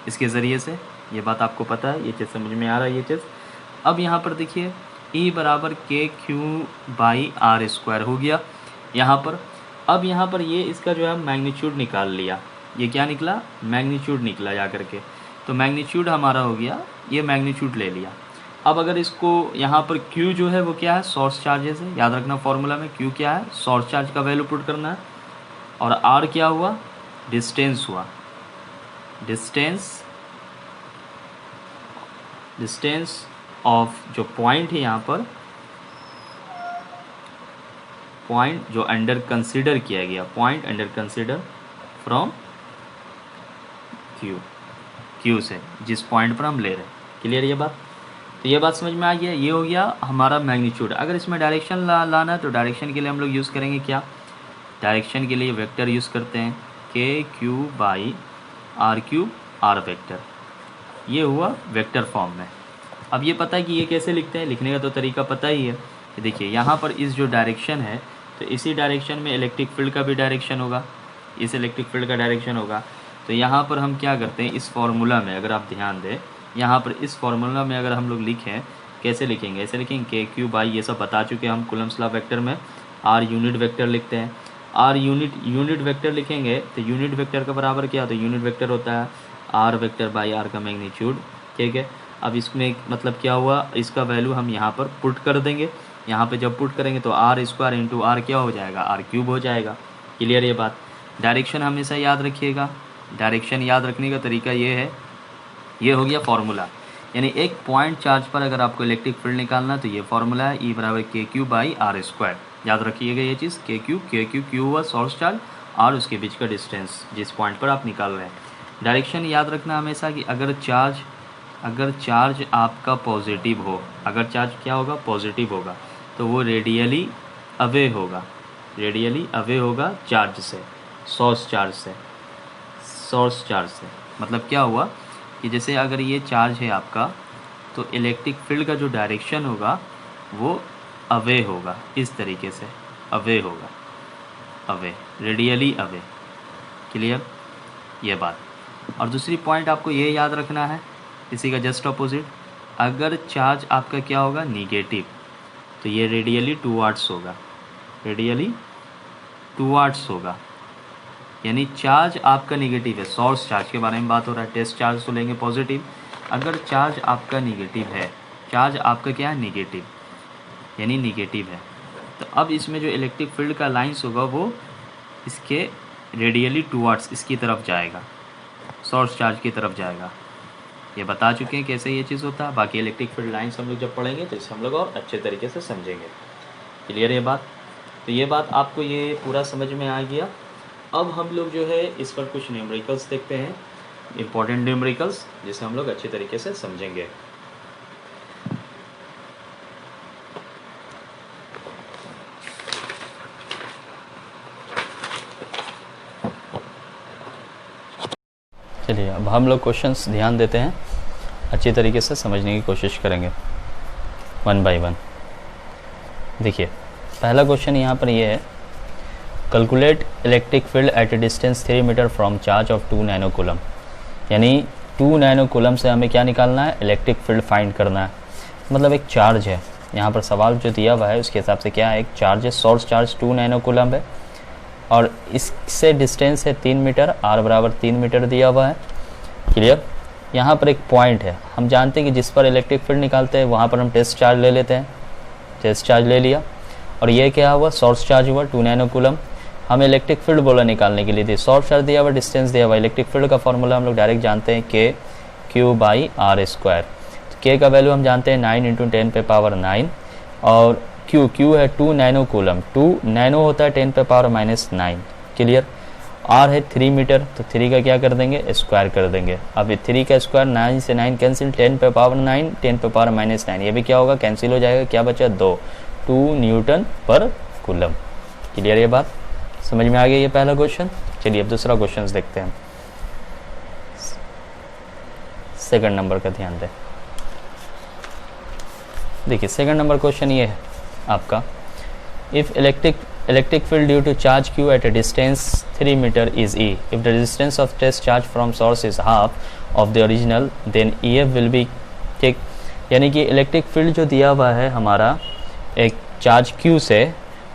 इसके ज़रिए से। ये बात आपको पता है, ये चीज़ समझ में आ रहा है ये चीज़। अब यहाँ पर देखिए E बराबर के क्यू बाई आर स्क्वायर हो गया यहाँ पर। अब यहाँ पर ये इसका जो है मैग्नीट्यूड निकाल लिया, ये क्या निकला, मैग्नीट्यूड निकला जा करके। तो मैग्नीट्यूड हमारा हो गया, ये मैग्नीट्यूड ले लिया। अब अगर इसको यहाँ पर Q जो है वो क्या है, सोर्स चार्जेस है, याद रखना फॉर्मूला में Q क्या है, सोर्स चार्ज का वैल्यू पुट करना है। और R क्या हुआ, डिस्टेंस हुआ, डिस्टेंस ऑफ जो पॉइंट है यहाँ पर, पॉइंट जो अंडर कंसीडर किया गया, point under consider from Q से, जिस पॉइंट पर हम ले रहे हैं। क्लियर ये बात। तो ये बात समझ में आ गया, ये हो गया हमारा मैग्नीट्यूड। अगर इसमें डायरेक्शन लाना है तो डायरेक्शन के लिए हम लोग यूज़ करेंगे क्या, डायरेक्शन के लिए वेक्टर यूज़ करते हैं, K Q by R cube R vector. ये हुआ वेक्टर फॉर्म में। अब ये पता है कि ये कैसे लिखते हैं, लिखने का तो तरीका पता ही है। देखिए यहाँ पर इस जो डायरेक्शन है तो इसी डायरेक्शन में इलेक्ट्रिक फील्ड का भी डायरेक्शन होगा, इस इलेक्ट्रिक फील्ड का डायरेक्शन होगा। तो यहाँ पर हम क्या करते हैं, इस फार्मूला में अगर आप ध्यान दें, यहाँ पर इस फार्मूला में अगर हम लोग लिखें, कैसे लिखेंगे, ऐसे लिखेंगे के क्यू बाई, ये सब बता चुके हम कूलम्स लॉ वेक्टर में, आर यूनिट वेक्टर लिखते हैं। आर यूनिट वेक्टर लिखेंगे तो यूनिट वेक्टर का बराबर क्या होता है, यूनिट वेक्टर होता है आर वेक्टर बाई आर का मैग्नीट्यूड। ठीक है। अब इसमें मतलब क्या हुआ, इसका वैल्यू हम यहाँ पर पुट कर देंगे। यहाँ पे जब पुट करेंगे तो आर स्क्वायर इंटू आर क्या हो जाएगा, आर क्यूब हो जाएगा। क्लियर ये बात। डायरेक्शन हमेशा याद रखिएगा, डायरेक्शन याद रखने का तरीका ये है, ये हो गया फार्मूला। यानी एक पॉइंट चार्ज पर अगर आपको इलेक्ट्रिक फील्ड निकालना तो ये फार्मूला है, ई बराबर के क्यू बाई आर स्क्वायर। याद रखिएगा ये चीज़, के क्यू हुआ सोर्स चार्ज और उसके बीच का डिस्टेंस जिस पॉइंट पर आप निकाल रहे हैं। डायरेक्शन याद रखना हमेशा कि अगर चार्ज आपका पॉजिटिव हो, अगर चार्ज क्या होगा, पॉजिटिव होगा, तो वो रेडियली अवे होगा चार्ज से, सोर्स चार्ज से। मतलब क्या हुआ कि जैसे अगर ये चार्ज है आपका तो इलेक्ट्रिक फील्ड का जो डायरेक्शन होगा वो अवे होगा, इस तरीके से अवे होगा, रेडियली अवे। क्लियर ये बात। और दूसरी पॉइंट आपको ये याद रखना है, इसी का जस्ट अपोजिट, अगर चार्ज आपका क्या होगा, निगेटिव, तो ये रेडियली टूवर्ड्स होगा, यानी चार्ज आपका निगेटिव है। सोर्स चार्ज के बारे में बात हो रहा है, टेस्ट चार्ज तो लेंगे पॉजिटिव। अगर चार्ज आपका निगेटिव है, चार्ज आपका क्या है, निगेटिव, यानी निगेटिव है, तो अब इसमें जो इलेक्ट्रिक फील्ड का लाइंस होगा वो इसके रेडियली टूवर्ड्स, इसकी तरफ जाएगा, सोर्स चार्ज की तरफ जाएगा। ये बता चुके हैं कैसे ये चीज़ होता है। बाकी इलेक्ट्रिक फील्ड लाइंस हम लोग जब पढ़ेंगे तो इसे हम लोग और अच्छे तरीके से समझेंगे। क्लियर ये बात। तो ये बात आपको ये पूरा समझ में आ गया। अब हम लोग जो है इस पर कुछ न्यूमेरिकल्स देखते हैं, इंपॉर्टेंट न्यूमेरिकल्स, जिसे हम लोग अच्छे तरीके से समझेंगे। चलिए अब हम लोग क्वेश्चंस ध्यान देते हैं, अच्छी तरीके से समझने की कोशिश करेंगे 1 by 1। देखिए पहला क्वेश्चन यहाँ पर ये है, calculate electric field at a distance 3 metre from charge of 2 nano coulomb. यानी 2 नैनो कूलम से हमें क्या निकालना है, इलेक्ट्रिक फील्ड फाइंड करना है। मतलब एक चार्ज है, यहाँ पर सवाल जो दिया हुआ है उसके हिसाब से क्या है, एक चार्ज है, सोर्स चार्ज 2 नैनो कूलम है और इससे डिस्टेंस है 3 मीटर, r बराबर 3 मीटर दिया हुआ है। क्लियर। यहाँ पर एक पॉइंट है, हम जानते हैं कि जिस पर इलेक्ट्रिक फील्ड निकालते हैं वहाँ पर हम टेस्ट चार्ज ले लेते हैं, टेस्ट चार्ज ले लिया। और ये क्या हुआ, सोर्स चार्ज हुआ 2 नैनो कूलम। हमें इलेक्ट्रिक फील्ड बोला निकालने के लिए थी, सोर्स चार्ज दिया हुआ, डिस्टेंस दिया हुआ। इलेक्ट्रिक फील्ड का फॉर्मूला हम लोग डायरेक्ट जानते हैं K Q by R square. के का वैल्यू हम जानते हैं 9 इंटू 10 पे पावर 9 और क्यू है 2 नैनो कूलम, 2 नैनो होता है 10 पे पावर -9। क्लियर। आर है 3 मीटर, तो 3 का क्या कर देंगे, स्क्वायर कर देंगे। अब 3 का स्क्वायर 9 से 9 कैंसिल, 10 पे पावर 9, 10 पे पावर -9, ये भी क्या होगा, कैंसिल हो जाएगा। क्या बचा, 2 न्यूटन पर कूलम। क्लियर, ये बात समझ में आ गई। ये पहला क्वेश्चन। चलिए अब दूसरा क्वेश्चन देखते हैं। सेकंड नंबर का ध्यान दें। देखिए सेकंड नंबर क्वेश्चन ये है आपका, if electric field due to charge Q at a distance 3 metre is E, if the distance of test charge from source is half of the original, then E F will be. ठीक, यानी कि इलेक्ट्रिक फील्ड जो दिया हुआ है हमारा एक चार्ज क्यू से,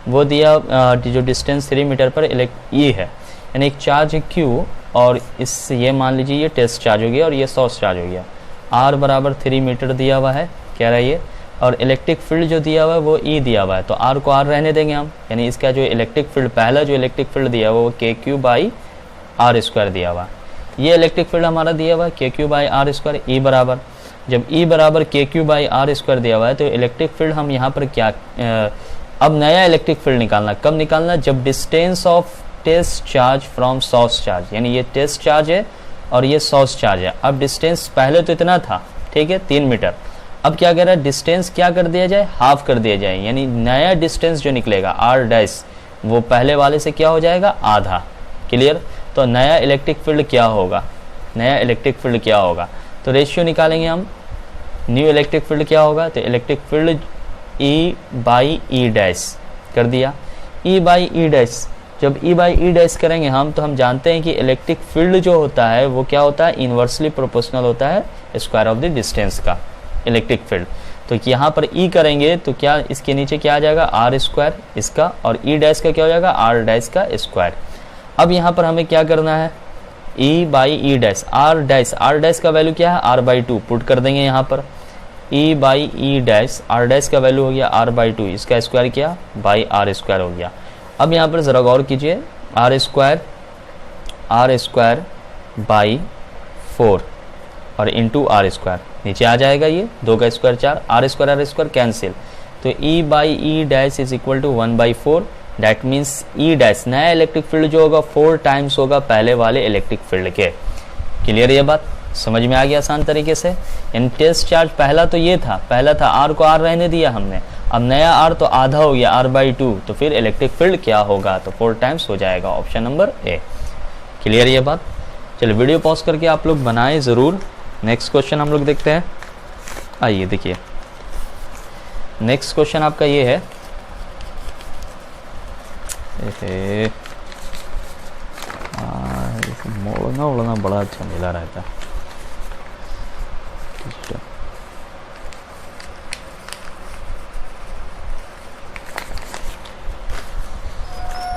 वो दिया जो डिस्टेंस 3 मीटर पर ई है, यानी एक चार्ज है क्यू और इस ये मान लीजिए ये टेस्ट चार्ज हो गया और ये सोर्स चार्ज हो गया। आर बराबर 3 मीटर दिया हुआ है, कह रहा है ये, और इलेक्ट्रिक फील्ड जो दिया हुआ है वो ई दिया हुआ है, तो आर को आर रहने देंगे हम। यानी इसका जो इलेक्ट्रिक फील्ड, पहला जो इलेक्ट्रिक फील्ड दिया हुआ वो के क्यू बाई आर स्क्वायर दिया हुआ। ये इलेक्ट्रिक फील्ड हमारा दिया हुआ है के क्यू बाई आर स्क्वायर। ई बराबर, जब ई बराबर के क्यू बाई आर स्क्वायर दिया हुआ है तो इलेक्ट्रिक फील्ड हम यहाँ पर क्या, अब नया इलेक्ट्रिक फील्ड निकालना। कब निकालना, जब distance of test charge from source charge, यानी ये टेस्ट चार्ज है और ये सोर्स चार्ज है। अब डिस्टेंस पहले तो इतना था, ठीक है, 3 मीटर। अब क्या कह रहा है, डिस्टेंस क्या कर दिया जाए, हाफ कर दिया जाए। यानी नया डिस्टेंस जो निकलेगा आर डैश, वो पहले वाले से क्या हो जाएगा, आधा। क्लियर। तो नया इलेक्ट्रिक फील्ड क्या होगा, नया इलेक्ट्रिक फील्ड क्या होगा, तो रेशियो निकालेंगे हम। न्यू इलेक्ट्रिक फील्ड क्या होगा, तो electric field E by E dash कर दिया। ई बाई ई डैश, जब ई बाई ई डैश करेंगे हम, तो हम जानते हैं कि इलेक्ट्रिक फील्ड जो होता है वो क्या होता है, इन्वर्सली प्रोपोर्शनल होता है स्क्वायर ऑफ द डिस्टेंस का इलेक्ट्रिक फील्ड। तो यहाँ पर ई करेंगे तो क्या, इसके नीचे क्या आ जाएगा, आर स्क्वायर इसका, और ई डैश का क्या हो जाएगा, आर डैश का स्क्वायर। अब यहाँ पर हमें क्या करना है, E by E dash, R dash का वैल्यू क्या है, आर बाई 2 पुट कर देंगे यहाँ पर। E by E dash, R dash का वैल्यू हो गया आर बाई 2, इसका स्क्वायर किया बाई आर स्क्वायर हो गया। अब यहाँ पर ज़रा गौर कीजिए, आर स्क्वायर बाई 4 और इंटू आर स्क्वायर, नीचे आ जाएगा ये 2 का स्क्वायर 4, आर स्क्वायर कैंसिल, तो E by E dash is equal to 1/4। That means E dash, नया इलेक्ट्रिक फील्ड जो होगा 4 टाइम्स होगा पहले वाले इलेक्ट्रिक फील्ड के। क्लियर, ये बात समझ में आ गया आसान तरीके से। यानी टेस्ट चार्ज पहला तो ये था, पहला था आर को आर रहने दिया हमने, अब नया आर तो आधा हो गया आर बाई 2, तो फिर इलेक्ट्रिक फील्ड क्या होगा, तो 4 टाइम्स हो जाएगा, ऑप्शन नंबर ए। क्लियर ये बात। चलिए वीडियो पॉज करके आप लोग बनाएं ज़रूर। नेक्स्ट क्वेश्चन हम लोग देखते हैं। आइए देखिए, नेक्स्ट क्वेश्चन आपका ये है, मोड़ना उड़ना बड़ा अच्छा मिला रहता है।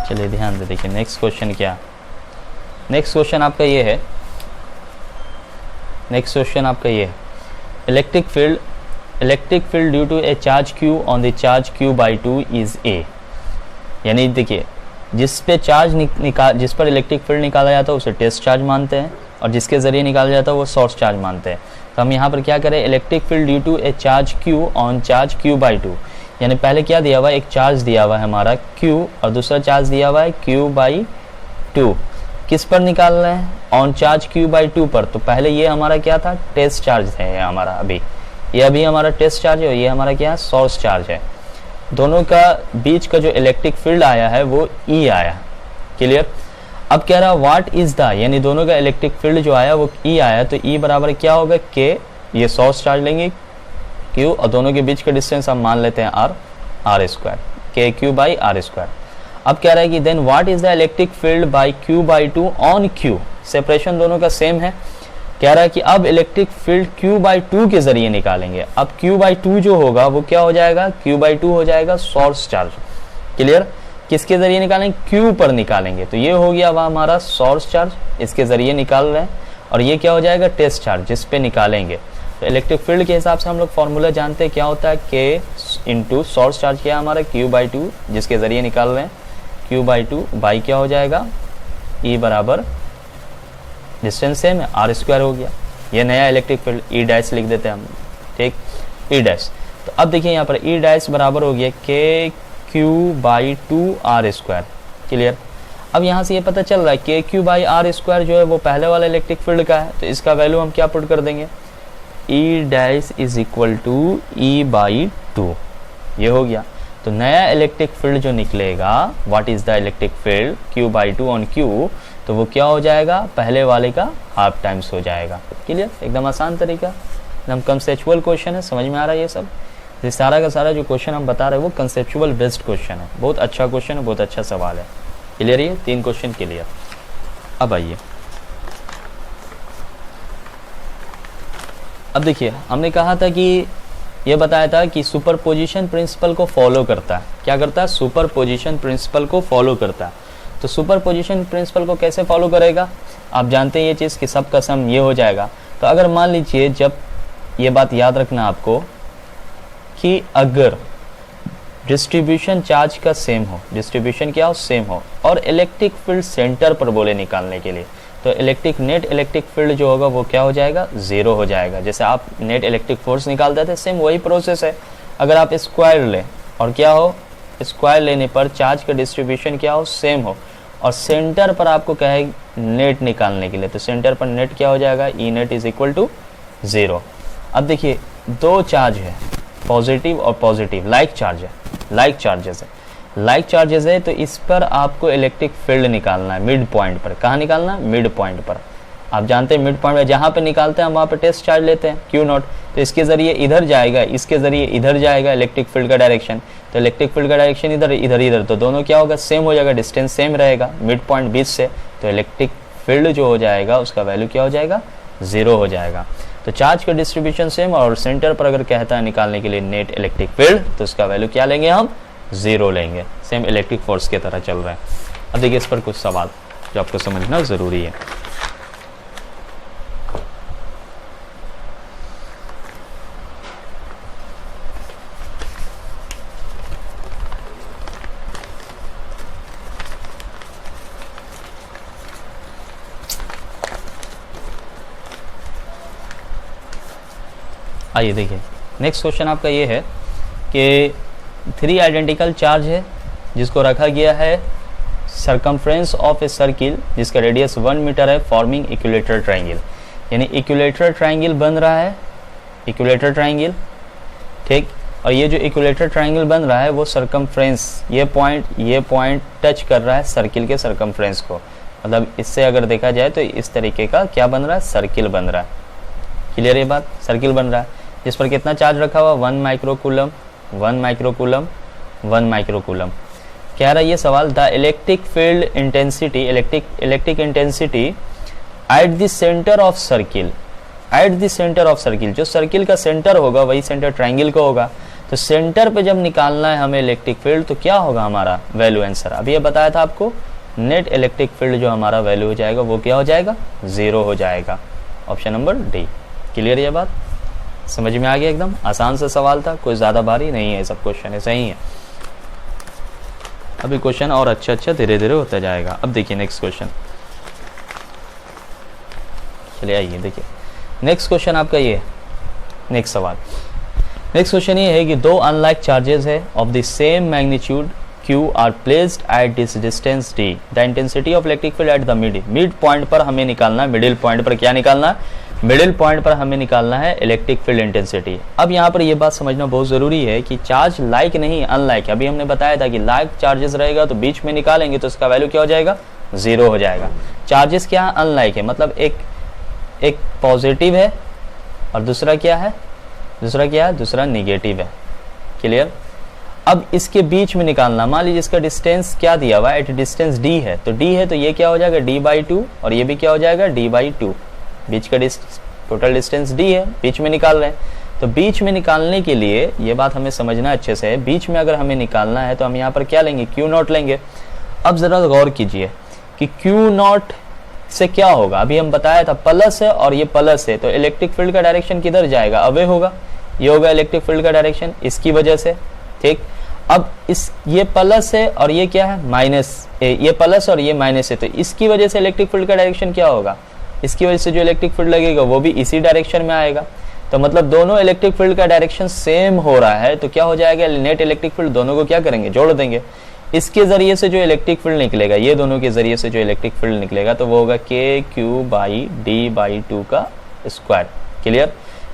चलिए ध्यान दे, देखिए नेक्स्ट क्वेश्चन क्या, नेक्स्ट क्वेश्चन आपका ये है, नेक्स्ट क्वेश्चन आपका ये है, electric field due to a charge Q on the charge Q by 2 is A. यानी देखिए, जिस पर इलेक्ट्रिक फील्ड निकाला जाता है उसे टेस्ट चार्ज मानते हैं, और जिसके ज़रिए निकाला जाता है वो सोर्स चार्ज मानते हैं। तो हम यहाँ पर क्या करें, electric field due to a charge Q on charge Q by 2, यानी पहले क्या दिया हुआ है, एक चार्ज दिया हुआ है हमारा q और दूसरा चार्ज दिया हुआ है q बाई 2। किस पर निकाल रहे हैं, ऑन चार्ज q बाई 2 पर। तो पहले ये हमारा क्या था, टेस्ट चार्ज है हमारा, ये अभी हमारा टेस्ट चार्ज है, ये हमारा क्या है, सोर्स चार्ज है। दोनों का बीच का जो इलेक्ट्रिक फील्ड आया है वो E आया। क्लियर। अब कह रहा है व्हाट इज द, यानी दोनों का इलेक्ट्रिक फील्ड जो आया वो E आया, तो E बराबर क्या होगा, K, ये सोर्स चार्ज लेंगे Q, और दोनों के बीच का डिस्टेंस हम मान लेते हैं R square. K Q by R square. अब कह रहा है कि then what is the electric field by Q by two on Q, separation दोनों का सेम है। कह रहा है कि अब electric field Q by two के जरिए निकालेंगे। अब क्यू बाई टू जो होगा वो क्या हो जाएगा, क्यू बाई टू हो जाएगा सोर्स चार्ज। क्लियर, किसके जरिए निकालेंगे, क्यू पर निकालेंगे। तो ये हो गया वह हमारा सोर्स चार्ज, इसके जरिए निकाल रहे हैं। और ये क्या हो जाएगा, टेस्ट चार्ज, जिस पे निकालेंगे। तो इलेक्ट्रिक फील्ड के हिसाब से हम लोग फॉर्मूला जानते हैं क्या होता है, के इंटू सोर्स चार्ज क्या है हमारा, क्यू बाई टू, जिसके जरिए निकाल रहे हैं। क्यू बाई टू बाई क्या हो जाएगा, ई बराबर डिस्टेंस सेम है, आर स्क्वायर हो गया। ये नया इलेक्ट्रिक फील्ड ई डैश लिख देते हैं हम, ठीक, ई डैश। तो अब देखिए यहाँ पर ई डैश बराबर हो गया K Q by two R square. Clear, अब यहाँ से ये पता चल रहा है के क्यू बाई आर स्क्वायर जो है वो पहले वाला इलेक्ट्रिक फील्ड का है। तो इसका वैल्यू हम क्या पुट कर देंगे, E dash is equal to E by two, ये हो गया। तो नया इलेक्ट्रिक फील्ड जो निकलेगा, what is the electric field Q by two on Q, तो वो क्या हो जाएगा, पहले वाले का हाफ टाइम्स हो जाएगा। क्लियर, एकदम आसान तरीका, एकदम कंसेप्चुअल क्वेश्चन है, समझ में आ रहा है ये सब। ये सारा का सारा जो क्वेश्चन हम बता रहे हैं वो कंसेप्चुअल बेस्ड क्वेश्चन है, बहुत अच्छा क्वेश्चन है, बहुत अच्छा सवाल है। क्लियर, ये 3 क्वेश्चन क्लियर। अब आइए, अब देखिए हमने कहा था कि ये बताया था कि सुपरपोजिशन प्रिंसिपल को फॉलो करता है। क्या करता है, सुपरपोजिशन प्रिंसिपल को फॉलो करता है। तो सुपरपोजिशन प्रिंसिपल को कैसे फॉलो करेगा, आप जानते हैं ये चीज़ कि सब का सम ये हो जाएगा। तो अगर मान लीजिए, जब ये बात याद रखना आपको कि अगर डिस्ट्रीब्यूशन चार्ज का सेम हो, डिस्ट्रीब्यूशन क्या हो, सेम हो, और इलेक्ट्रिक फील्ड सेंटर पर बोले निकालने के लिए, तो नेट इलेक्ट्रिक फील्ड जो होगा वो क्या हो जाएगा, 0 हो जाएगा। जैसे आप नेट इलेक्ट्रिक फोर्स निकालते थे, सेम वही प्रोसेस है। अगर आप स्क्वायर लें और क्या हो, स्क्वायर लेने पर चार्ज का डिस्ट्रीब्यूशन क्या हो, सेम हो, और सेंटर पर आपको कहे नेट निकालने के लिए, तो सेंटर पर नेट क्या हो जाएगा, E net is equal to 0। अब देखिए 2 चार्ज है, पॉजिटिव और पॉजिटिव, लाइक चार्ज है, लाइक चार्जेस है, लाइक चार्जेस है। तो इस पर आपको इलेक्ट्रिक फील्ड निकालना है मिड पॉइंट पर। कहाँ निकालना है, मिड पॉइंट पर। आप जानते हैं मिड पॉइंट पर जहाँ पे निकालते हैं हम वहाँ पे टेस्ट चार्ज लेते हैं, क्यू नॉट। तो इसके जरिए इधर जाएगा, इसके जरिए इधर जाएगा इलेक्ट्रिक फील्ड का डायरेक्शन। तो इलेक्ट्रिक फील्ड का डायरेक्शन इधर इधर इधर, तो दोनों क्या होगा, सेम हो जाएगा, डिस्टेंस सेम रहेगा मिड पॉइंट बीच से। तो इलेक्ट्रिक फील्ड जो हो जाएगा उसका वैल्यू क्या हो जाएगा, 0 हो जाएगा। तो चार्ज का डिस्ट्रीब्यूशन सेम, और सेंटर पर अगर कहता है निकालने के लिए नेट इलेक्ट्रिक फील्ड, तो उसका वैल्यू क्या लेंगे हम, 0 लेंगे। सेम इलेक्ट्रिक फोर्स की तरह चल रहा है। अब देखिए इस पर कुछ सवाल जो आपको समझना जरूरी है। आइए देखिए, नेक्स्ट क्वेश्चन आपका ये है कि 3 आइडेंटिकल चार्ज है जिसको रखा गया है सरकमफ्रेंस ऑफ ए सर्किल जिसका रेडियस 1 मीटर है, फॉर्मिंग इक्विलेटरल ट्रायंगल। यानी इक्विलेटरल ट्रायंगल बन रहा है, इक्विलेटरल ट्रायंगल, ठीक। और ये जो इक्विलेटरल ट्रायंगल बन रहा है वो सरकमफ्रेंस, ये पॉइंट टच कर रहा है सर्किल के सरकमफ्रेंस को। मतलब इससे अगर देखा जाए तो इस तरीके का क्या बन रहा है, सर्किल बन रहा है। क्लियर ये बात, सर्किल बन रहा है जिस पर कितना चार्ज रखा हुआ, 1 माइक्रोकूलम, 1 माइक्रोकूलम, 1 माइक्रोकूलम। कह रहा है ये सवाल, the electric field intensity, electric intensity at the centre of circle, at the centre of circle, जो सर्किल का सेंटर होगा वही सेंटर ट्रायंगल का होगा। तो सेंटर पे जब निकालना है हमें इलेक्ट्रिक फील्ड, तो क्या होगा हमारा वैल्यू आंसर, अभी ये बताया था आपको, नेट इलेक्ट्रिक फील्ड जो हमारा वैल्यू हो जाएगा वो क्या हो जाएगा, 0 हो जाएगा। Option number D. क्लियर ये बात, समझ में आ गया, एकदम आसान सा सवाल था, कोई ज़्यादा भारी नहीं है, सब क्वेश्चन है सही है। अभी क्वेश्चन और अच्छा धीरे धीरे होता जाएगा। अब देखिए नेक्स्ट क्वेश्चन, चलिए आइए देखिए नेक्स्ट क्वेश्चन आपका ये है, नेक्स्ट सवाल। नेक्स्ट क्वेश्चन ये है कि 2 अनलाइक चार्जेस है of the same magnitude Q are placed at this distance D, the intensity of electric field at the mid point पर हमें निकालना है, मिडिल पॉइंट पर क्या निकालना है, मिडिल पॉइंट पर हमें निकालना है इलेक्ट्रिक फील्ड इंटेंसिटी। अब यहाँ पर ये बात समझना बहुत ज़रूरी है कि चार्ज लाइक नहीं अनलाइक। अभी हमने बताया था कि लाइक चार्जेस रहेगा तो बीच में निकालेंगे तो इसका वैल्यू क्या हो जाएगा, 0 हो जाएगा। चार्जेस क्या है, अनलाइक है, मतलब एक पॉजिटिव है और दूसरा क्या है, दूसरा निगेटिव है। क्लियर। अब इसके बीच में निकालना, मान लीजिए इसका डिस्टेंस क्या दिया हुआ है, एट डिस्टेंस d है, तो d है तो ये क्या हो जाएगा d/2 और ये भी क्या हो जाएगा d/2। बीच का टोटल डिस्टेंस d है, बीच में निकाल रहे हैं। तो बीच में निकालने के लिए ये बात हमें समझना अच्छे से है, बीच में अगर हमें निकालना है तो हम यहाँ पर क्या लेंगे, Q0 लेंगे। अब जरा गौर कीजिए कि Q0 से क्या होगा, अभी हम बताया था प्लस है और ये प्लस है, तो इलेक्ट्रिक फील्ड का डायरेक्शन किधर जाएगा, अवे होगा। ये होगा इलेक्ट्रिक फील्ड का डायरेक्शन इसकी वजह से, ठीक। अब ये प्लस है और ये क्या है माइनस, ये प्लस और ये माइनस है, तो इसकी वजह से इलेक्ट्रिक फील्ड का डायरेक्शन क्या होगा, इसकी वजह से जो इलेक्ट्रिक फील्ड लगेगा वो भी इसी डायरेक्शन में आएगा। तो मतलब दोनों इलेक्ट्रिक फील्ड का डायरेक्शन सेम हो रहा है, तो क्या हो जाएगा, नेट इलेक्ट्रिक फील्ड दोनों को क्या करेंगे, जोड़ देंगे। इसके जरिए से जो इलेक्ट्रिक फील्ड निकलेगा, ये दोनों के जरिए से जो इलेक्ट्रिक फील्ड निकलेगा तो वो होगा KQ/D/2 का स्क्वायर। क्लियर।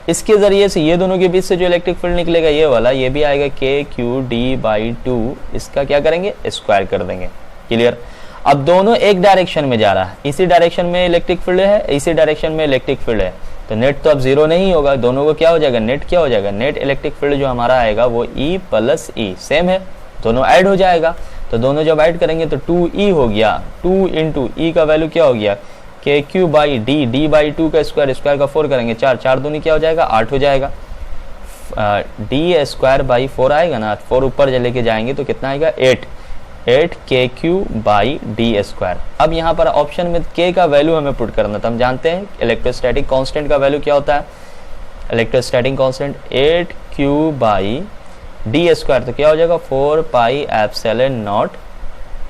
इसके जरिए से ये दोनों के बीच से जो इलेक्ट्रिक फील्ड निकलेगा ये वाला, ये भी आएगा KQ/D/2, इसका क्या करेंगे, स्क्वायर कर देंगे। क्लियर। अब दोनों एक डायरेक्शन में जा रहा है, इसी डायरेक्शन में इलेक्ट्रिक फील्ड है, इसी डायरेक्शन में इलेक्ट्रिक फील्ड है, तो नेट तो अब जीरो नहीं होगा, दोनों को क्या हो जाएगा, नेट क्या हो जाएगा, नेट इलेक्ट्रिक फील्ड जो हमारा आएगा वो E+E सेम है, दोनों ऐड हो जाएगा। तो दोनों जब ऐड करेंगे तो 2E हो गया, 2 × E का वैल्यू क्या हो गया, KQ/D/2 का स्क्वायर, स्क्वायर का 4 करेंगे 4, 4 दूनी क्या हो जाएगा, 8 हो जाएगा। D²/4 आएगा ना, 4 ऊपर लेके जाएंगे तो कितना आएगा, 8 KQ/D²। अब यहाँ पर ऑप्शन में K का वैल्यू हमें पुट करना था, हम जानते हैं इलेक्ट्रोस्टैटिक कांस्टेंट का वैल्यू क्या होता है, इलेक्ट्रोस्टैटिक कांस्टेंट 8Q/D², तो क्या हो जाएगा 4πε0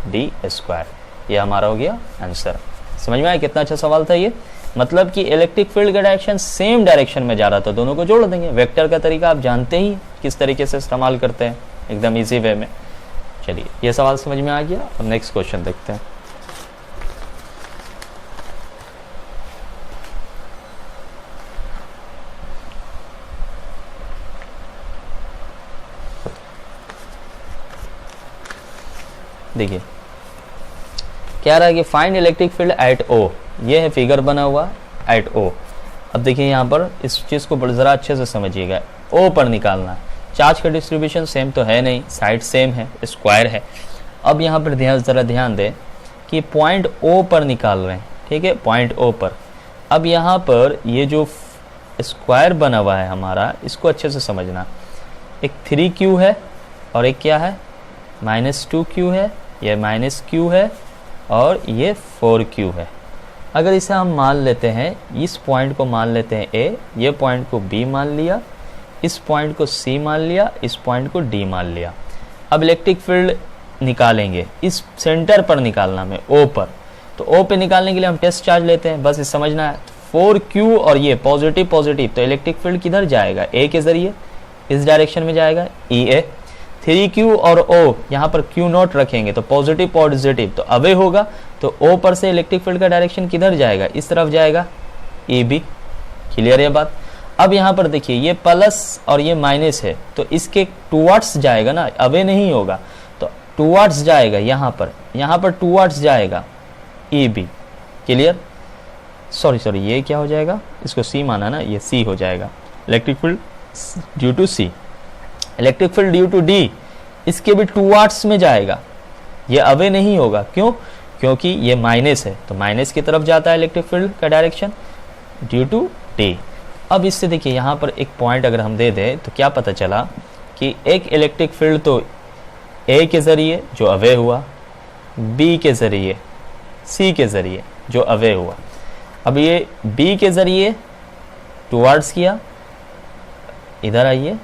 D²। ये हमारा हो गया आंसर। समझ में आया कितना अच्छा सवाल था ये, मतलब कि इलेक्ट्रिक फील्ड का डायरेक्शन सेम डायरेक्शन में जा रहा था, दोनों को जोड़ देंगे। वेक्टर का तरीका आप जानते ही किस तरीके से इस्तेमाल करते हैं, एकदम इजी वे में। चलिए ये सवाल समझ में आ गया, अब नेक्स्ट क्वेश्चन देखते हैं। देखिए क्या रहा है कि find electric field eight O, ये है फिगर बना हुआ एट O। अब देखिए यहाँ पर इस चीज़ को ज़रा अच्छे से समझिएगा, O पर निकालना है। चार्ज का डिस्ट्रीब्यूशन सेम तो है नहीं, साइड सेम है, स्क्वायर है। अब यहाँ पर ज़रा ध्यान दें कि पॉइंट O पर निकाल रहे हैं, ठीक है, पॉइंट O पर। अब यहाँ पर ये जो स्क्वायर बना हुआ है हमारा, इसको अच्छे से समझना। एक 3Q है और एक क्या है, -2Q है, ये -Q है और ये 4Q है। अगर इसे हम मान लेते हैं, इस पॉइंट को मान लेते हैं A, ये पॉइंट को B मान लिया, इस पॉइंट को C मान लिया, इस पॉइंट को D मान लिया। अब इलेक्ट्रिक फील्ड निकालेंगे, इस सेंटर पर निकालना हमें O पर, तो O पे निकालने के लिए हम टेस्ट चार्ज लेते हैं, बस ये समझना है। 4Q और ये पॉजिटिव पॉजिटिव, तो इलेक्ट्रिक फील्ड किधर जाएगा, A के जरिए इस डायरेक्शन में जाएगा, EA। 3Q और O यहाँ पर Q0 रखेंगे तो पॉजिटिव पॉजिटिव तो अवे होगा, तो O पर से इलेक्ट्रिक फील्ड का डायरेक्शन किधर जाएगा, इस तरफ जाएगा, EB। क्लियर है बात। अब यहाँ पर देखिए ये प्लस और ये माइनस है, तो इसके टूवर्ड्स जाएगा ना, अवे नहीं होगा, तो टूवर्ड्स जाएगा, यहाँ पर टूवर्ड्स जाएगा EB। क्लियर। सॉरी ये क्या हो जाएगा, इसको C माना ना, ये C हो जाएगा, electric field due to C। Electric field due to D, इसके भी टूवर्ड्स में जाएगा, ये अवे नहीं होगा। क्यों, क्योंकि ये माइनस है, तो माइनस की तरफ जाता है इलेक्ट्रिक फील्ड का डायरेक्शन ड्यू टू D। अब इससे देखिए यहाँ पर एक पॉइंट अगर हम दे दें तो क्या पता चला कि एक इलेक्ट्रिक फील्ड तो A के ज़रिए जो अवे हुआ, B के ज़रिए, C के ज़रिए जो अवे हुआ। अब ये B के ज़रिए टूवर्ड्स किया, इधर आइए,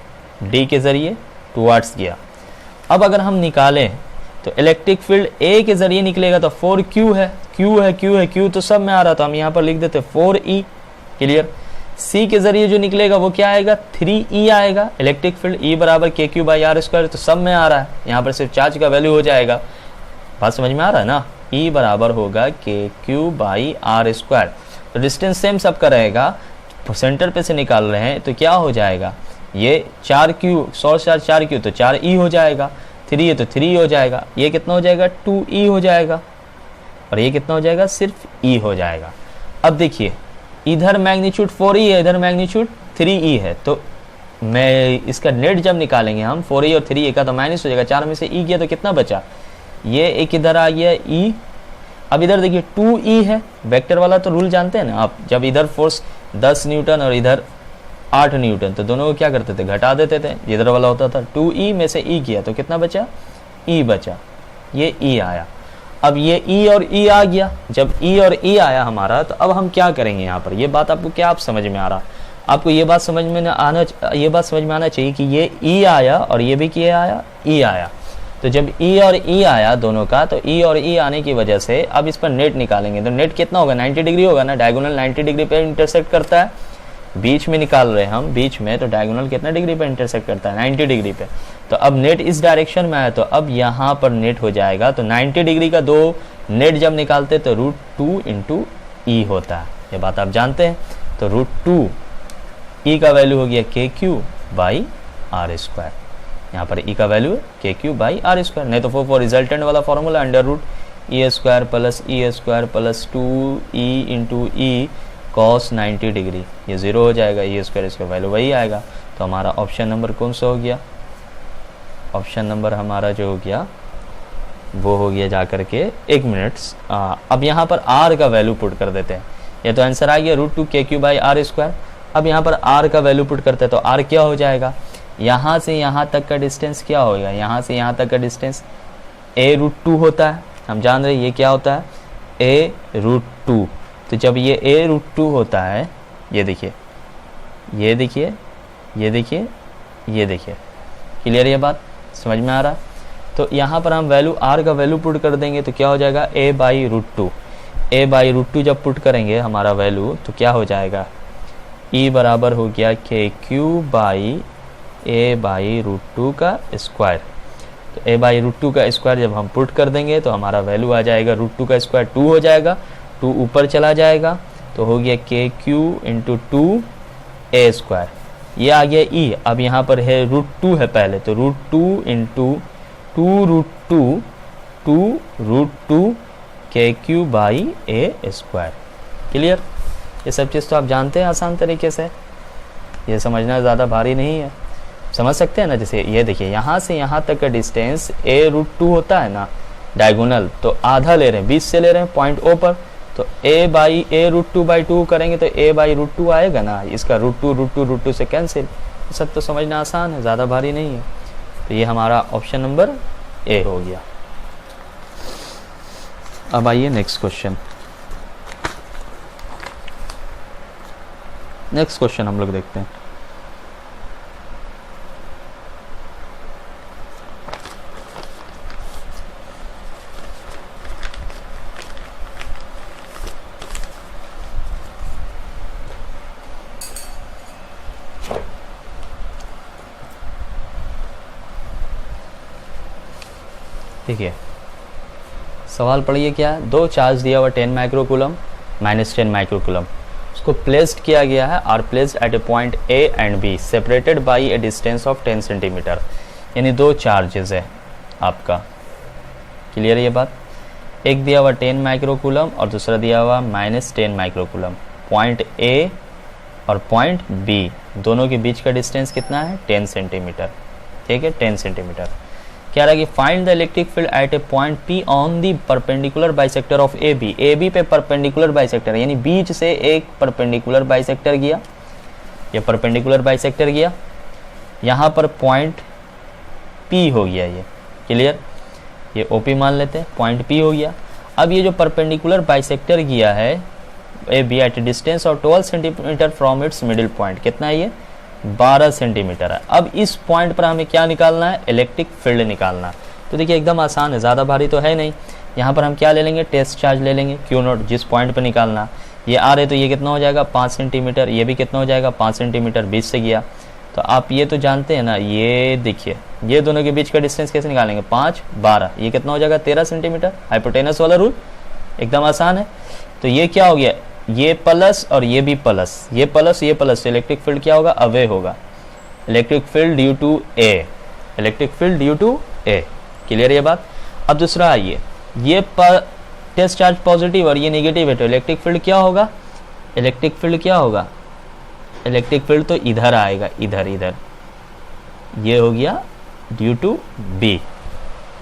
D के ज़रिए टूवर्ड्स किया। अब अगर हम निकालें तो इलेक्ट्रिक फील्ड A के ज़रिए निकलेगा तो 4Q है, Q तो सब में आ रहा था, हम यहाँ पर लिख देते 4E। क्लियर। C के ज़रिए जो निकलेगा वो क्या आएगा, 3E आएगा, इलेक्ट्रिक फील्ड E = KQ/R², तो सब में आ रहा है, यहाँ पर सिर्फ चार्ज का वैल्यू हो जाएगा। बात समझ में आ रहा है ना, E बराबर होगा KQ/R²। तो डिस्टेंस सेम सबका रहेगा, सेंटर पे से निकाल रहे हैं तो क्या हो जाएगा, ये 4Q 4 तो 4E हो जाएगा, 3 है तो 3 हो जाएगा, ये कितना हो जाएगा 2E हो जाएगा, और ये कितना हो जाएगा सिर्फ E हो जाएगा। अब देखिए इधर मैग्नीट्यूड 4E है, इधर मैग्नीट्यूड 3E है, तो मैं इसका नेट जब निकालेंगे हम 4e और 3e का तो माइनस हो जाएगा, 4 में से e गया तो कितना बचा, ये एक इधर आ गया e। अब इधर देखिए 2e है, वेक्टर वाला तो रूल जानते हैं ना आप, जब इधर फोर्स 10 न्यूटन और इधर 8 न्यूटन तो दोनों को क्या करते थे, घटा देते थे, इधर वाला होता था। 2e में से e किया तो कितना बचा, e बचा, ये e आया। अब ये e और e आ गया, जब e और e आया हमारा तो अब हम क्या करेंगे यहाँ पर, ये बात आपको क्या आप समझ में आ रहा, आपको ये बात समझ में आना चाहिए कि ये e आया और ये भी क्या आया, e आया। तो जब e और e आया दोनों का, तो e और e आने की वजह से अब इस पर नेट निकालेंगे, तो नेट कितना होगा, 90 डिग्री होगा ना, डायगोनल 90 डिग्री पे इंटरसेक्ट करता है, बीच में निकाल रहे हैं हम, बीच में, तो डायगोनल कितना डिग्री पे इंटरसेक्ट करता है, 90 डिग्री पे। तो अब नेट इस डायरेक्शन में है तो अब यहाँ पर नेट हो जाएगा, तो 90 डिग्री का दो नेट जब निकालते तो √2 इंटू ई होता है, ये बात आप जानते हैं। तो √2 ई का वैल्यू हो गया KQ बाई R स्क्वायर, यहाँ पर ई का वैल्यू KQ बाई R स्क्वायर, नहीं तो वो रिजल्टेंट वाला formula √E square plus E square plus 2E into E cos 90 degree, ये 0 हो जाएगा, E स्क्वायर इसका वैल्यू वही आएगा। तो हमारा ऑप्शन नंबर कौन सा हो गया, ऑप्शन नंबर हमारा जो हो गया वो हो गया जा करके 1 मिनट। अब यहाँ पर R का वैल्यू पुट कर देते हैं, ये तो आंसर आ गया √2 KQ बाई R स्क्वायर। अब यहाँ पर R का वैल्यू पुट करते हैं तो R क्या हो जाएगा, यहाँ से यहाँ तक का डिस्टेंस क्या होगा, यहाँ से यहाँ तक का डिस्टेंस a√2 होता है, हम जान रहे हैं ये क्या होता है, a√2। तो जब ये a√2 होता है, ये देखिए, ये देखिए, ये देखिए, ये देखिए, क्लियर ये बात समझ में आ रहा। तो यहाँ पर हम वैल्यू R का वैल्यू पुट कर देंगे तो क्या हो जाएगा, a/√2, a/√2 जब पुट करेंगे हमारा वैल्यू तो क्या हो जाएगा, E बराबर हो गया KQ बाई a/√2 का स्क्वायर। तो a/√2 का स्क्वायर जब हम पुट कर देंगे तो हमारा वैल्यू आ जाएगा, √2 का स्क्वायर 2 हो जाएगा, 2 ऊपर चला जाएगा तो हो गया KQ इंटू 2a स्क्वायर, ये आ गया E। अब यहाँ पर है √2 है पहले, तो √2 into 2√2 KQ by a square, clear. ये सब चीज़ तो आप जानते हैं आसान तरीके से, ये समझना ज़्यादा भारी नहीं है, समझ सकते हैं ना। जैसे ये देखिए, यहाँ से यहाँ तक का डिस्टेंस a√2 होता है ना डायगोनल, तो आधा ले रहे हैं, 20 से ले रहे हैं पॉइंट O पर, तो a/√2/2 करेंगे तो a/√2 आएगा ना, इसका √2 से कैंसिल, सब तो समझना आसान है, ज़्यादा भारी नहीं है। तो ये हमारा ऑप्शन नंबर A हो गया। अब आइए नेक्स्ट क्वेश्चन, नेक्स्ट क्वेश्चन हम लोग देखते हैं। देखिए सवाल पढ़िए, क्या दो चार्ज दिया हुआ 10 माइक्रोकूलम माइनस 10 माइक्रोकूलम, उसको प्लेस्ड किया गया है, are placed at a point A and B separated by a distance of 10 centimetre, यानी दो चार्जेस है आपका, क्लियर है ये बात। एक दिया हुआ 10 माइक्रोकूलम और दूसरा दिया हुआ -10 माइक्रोकूलम, पॉइंट A और पॉइंट B दोनों के बीच का डिस्टेंस कितना है, 10 सेंटीमीटर, ठीक है, 10 सेंटीमीटर। क्या रहा कि find the electric field at a point P on the perpendicular bisector of AB, AB पे परपेंडिकुलर बाइसेक्टर, यानी बीच से एक परपेंडिकुलर बाइसेक्टर गया, ये परपेंडिकुलर बाइसेक्टर गया, यहाँ पर पॉइंट P हो गया, ये क्लियर, ये OP मान लेते हैं, पॉइंट P हो गया। अब ये जो परपेंडिकुलर बाइसेक्टर गया है AB at distance of 12 centimetre from its middle point, कितना है ये, 12 सेंटीमीटर है। अब इस पॉइंट पर हमें क्या निकालना है, इलेक्ट्रिक फील्ड निकालना। तो देखिए एकदम आसान है, ज़्यादा भारी तो है नहीं। यहाँ पर हम क्या ले लेंगे, टेस्ट चार्ज ले लेंगे, Q0 जिस पॉइंट पर निकालना, ये आ रहे तो ये कितना हो जाएगा 5 सेंटीमीटर, ये भी कितना हो जाएगा 5 सेंटीमीटर, 20 से गया। तो आप ये तो जानते हैं ना, ये देखिए ये दोनों के बीच का डिस्टेंस कैसे निकालेंगे, 5 12, ये कितना हो जाएगा 13 सेंटीमीटर, हाइपोटेनस वाला रूल एकदम आसान है। तो ये क्या हो गया, ये प्लस और ये भी प्लस, ये प्लस ये प्लस, तो इलेक्ट्रिक फील्ड क्या होगा, अवे होगा, electric field due to A, electric field due to A, clear ये बात। अब दूसरा आइए, ये टेस्ट चार्ज पॉजिटिव और ये नेगेटिव है, तो इलेक्ट्रिक फील्ड क्या होगा, इलेक्ट्रिक फील्ड क्या होगा, इलेक्ट्रिक फील्ड तो इधर आएगा, इधर इधर ये हो गया ड्यू टू बी।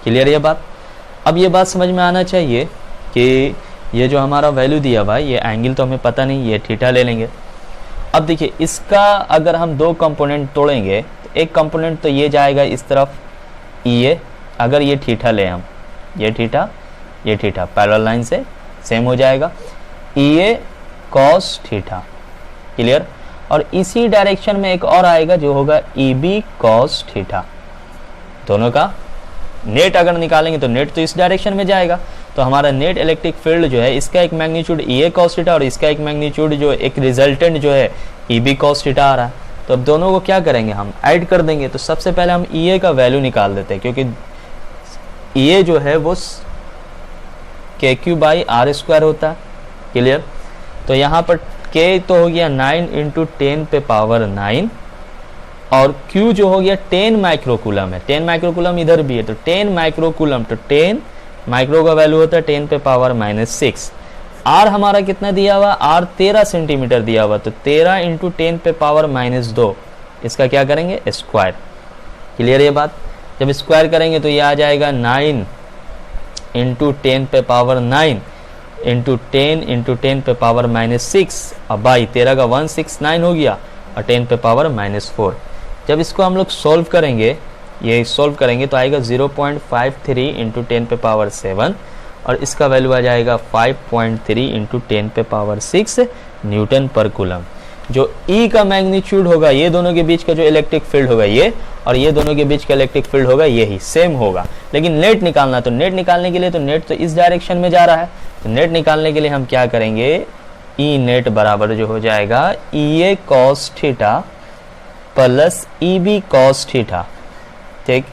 क्लियर ये बात? अब ये बात समझ में आना चाहिए कि ये जो हमारा वैल्यू दिया हुआ है, ये एंगल तो हमें पता नहीं, ये थीटा ले लेंगे। अब देखिए इसका अगर हम दो कंपोनेंट तोड़ेंगे तो एक कंपोनेंट तो ये जाएगा इस तरफ ये, अगर ये थीटा ले हम, ये थीटा पैरेलल लाइन से सेम हो जाएगा, ये कॉस थीटा। क्लियर? और इसी डायरेक्शन में एक और आएगा जो होगा ई बी कॉस थीटा। दोनों का नेट अगर निकालेंगे तो नेट तो इस डायरेक्शन में जाएगा, तो हमारा नेट इलेक्ट्रिक फील्ड जो है इसका एक magnitude E A cos theta और इसका एक मैग्नीट्यूड जो एक रिजल्टेंट जो है ई बी कॉस थीटा आ रहा है। तो अब दोनों को क्या करेंगे, हम ऐड कर देंगे। तो सबसे पहले हम ई ए का वैल्यू निकाल देते हैं, क्योंकि ई ए जो है वो के क्यू बाई आर स्क्वायर होता है। क्लियर? तो यहाँ पर के तो हो गया 9 इंटू 10 पे पावर 9 और Q जो हो गया 10 माइक्रोकूलम है। 10 माइक्रोकूलम इधर भी है, तो 10 माइक्रोकूलम, तो 10 माइक्रो का वैल्यू होता है 10 पे पावर -6। R हमारा कितना दिया हुआ, R 13 सेंटीमीटर दिया हुआ, तो 13 इंटू 10 पे पावर -2, इसका क्या करेंगे, स्क्वायर। क्लियर ये बात? जब स्क्वायर करेंगे तो ये आ जाएगा 9 इंटू 10 पे पावर 9 इंटू 10 पे पावर -6 और बाई 13 का 169 हो गया और 10 पे पावर -4। जब इसको हम लोग सॉल्व करेंगे, ये सॉल्व करेंगे तो आएगा 0.53 इंटू 10 पे पावर 7 और इसका वैल्यू आ जाएगा 5.3 इंटू 10 पे पावर 6 न्यूटन पर कूलम। जो ई का मैग्नीट्यूड होगा, ये दोनों के बीच का जो इलेक्ट्रिक फील्ड होगा ये, और ये दोनों के बीच का इलेक्ट्रिक फील्ड होगा यही सेम होगा। लेकिन नेट निकालना, तो नेट निकालने के लिए तो नेट तो इस डायरेक्शन में जा रहा है, तो नेट निकालने के लिए हम क्या करेंगे, ई नेट बराबर जो हो जाएगा E A cos theta plus E B cos theta. ठीक,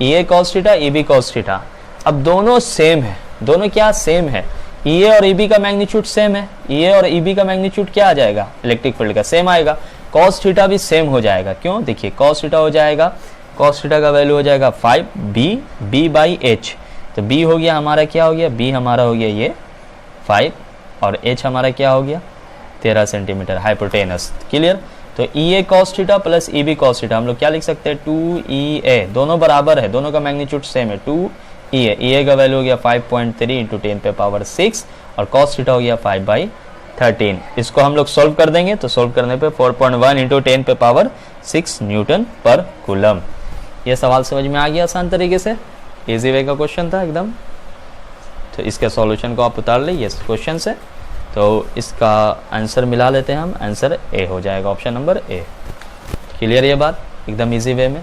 E A cos theta, E B cos theta. अब दोनों सेम है, दोनों क्या सेम है, ई ए और ई बी का मैग्नीट्यूड सेम है। ई ए और ई बी का मैग्नीट्यूड क्या आ जाएगा, इलेक्ट्रिक फील्ड का सेम आएगा। कॉस थीटा भी सेम हो जाएगा, क्यों, देखिए कॉस थीटा हो जाएगा, कॉस थीटा का वैल्यू हो जाएगा 5 बी बाई एच। तो बी हो गया हमारा, क्या हो गया, बी हमारा हो गया ये 5 और एच हमारा क्या हो गया 13 सेंटीमीटर हाइपोटेनस। क्लियर? तो E A cos theta plus E B cos theta हम लोग क्या लिख सकते हैं, 2 ई ए, दोनों बराबर है, दोनों का मैग्नीट्यूड सेम है, 2 ई ए का वैल्यू हो गया 5.3 इंटू 10 पे पावर 6 और कॉस थीटा हो गया 5/13। इसको हम लोग सॉल्व कर देंगे, तो सॉल्व करने पे 4.1 इंटू 10 पे पावर 6 न्यूटन पर कूलम। ये सवाल समझ में आ गया आसान तरीके से, इजी वे का क्वेश्चन था एकदम। तो इसके सॉल्यूशन को आप उतार लीजिए इस क्वेश्चन से, तो इसका आंसर मिला लेते हैं हम, आंसर ए हो जाएगा, ऑप्शन नंबर ए। क्लियर ये बात, एकदम इजी वे में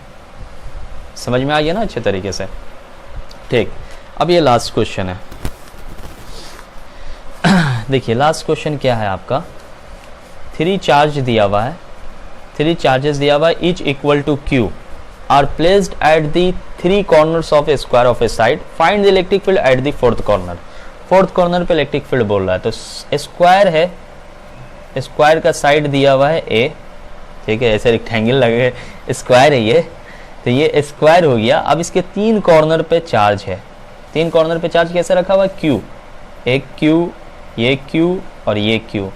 समझ में आ गया ना अच्छे तरीके से। ठीक, अब ये लास्ट क्वेश्चन है। देखिए लास्ट क्वेश्चन क्या है आपका, 3 चार्ज दिया हुआ है, 3 चार्जेस दिया हुआ है, each equal to Q are placed at the 3 corners of a square of a side, find the electric field at the 4th corner. 4th corner पे इलेक्ट्रिक फील्ड बोल रहा है, तो स्क्वायर है, स्क्वायर का साइड दिया हुआ है ए, ठीक है, ऐसे रेक्टेंगल लगे, स्क्वायर है ये, तो ये स्क्वायर हो गया। अब इसके 3 कॉर्नर पे चार्ज है, 3 कॉर्नर पे चार्ज कैसे रखा हुआ, क्यू, एक क्यू, ये क्यू और ये क्यू।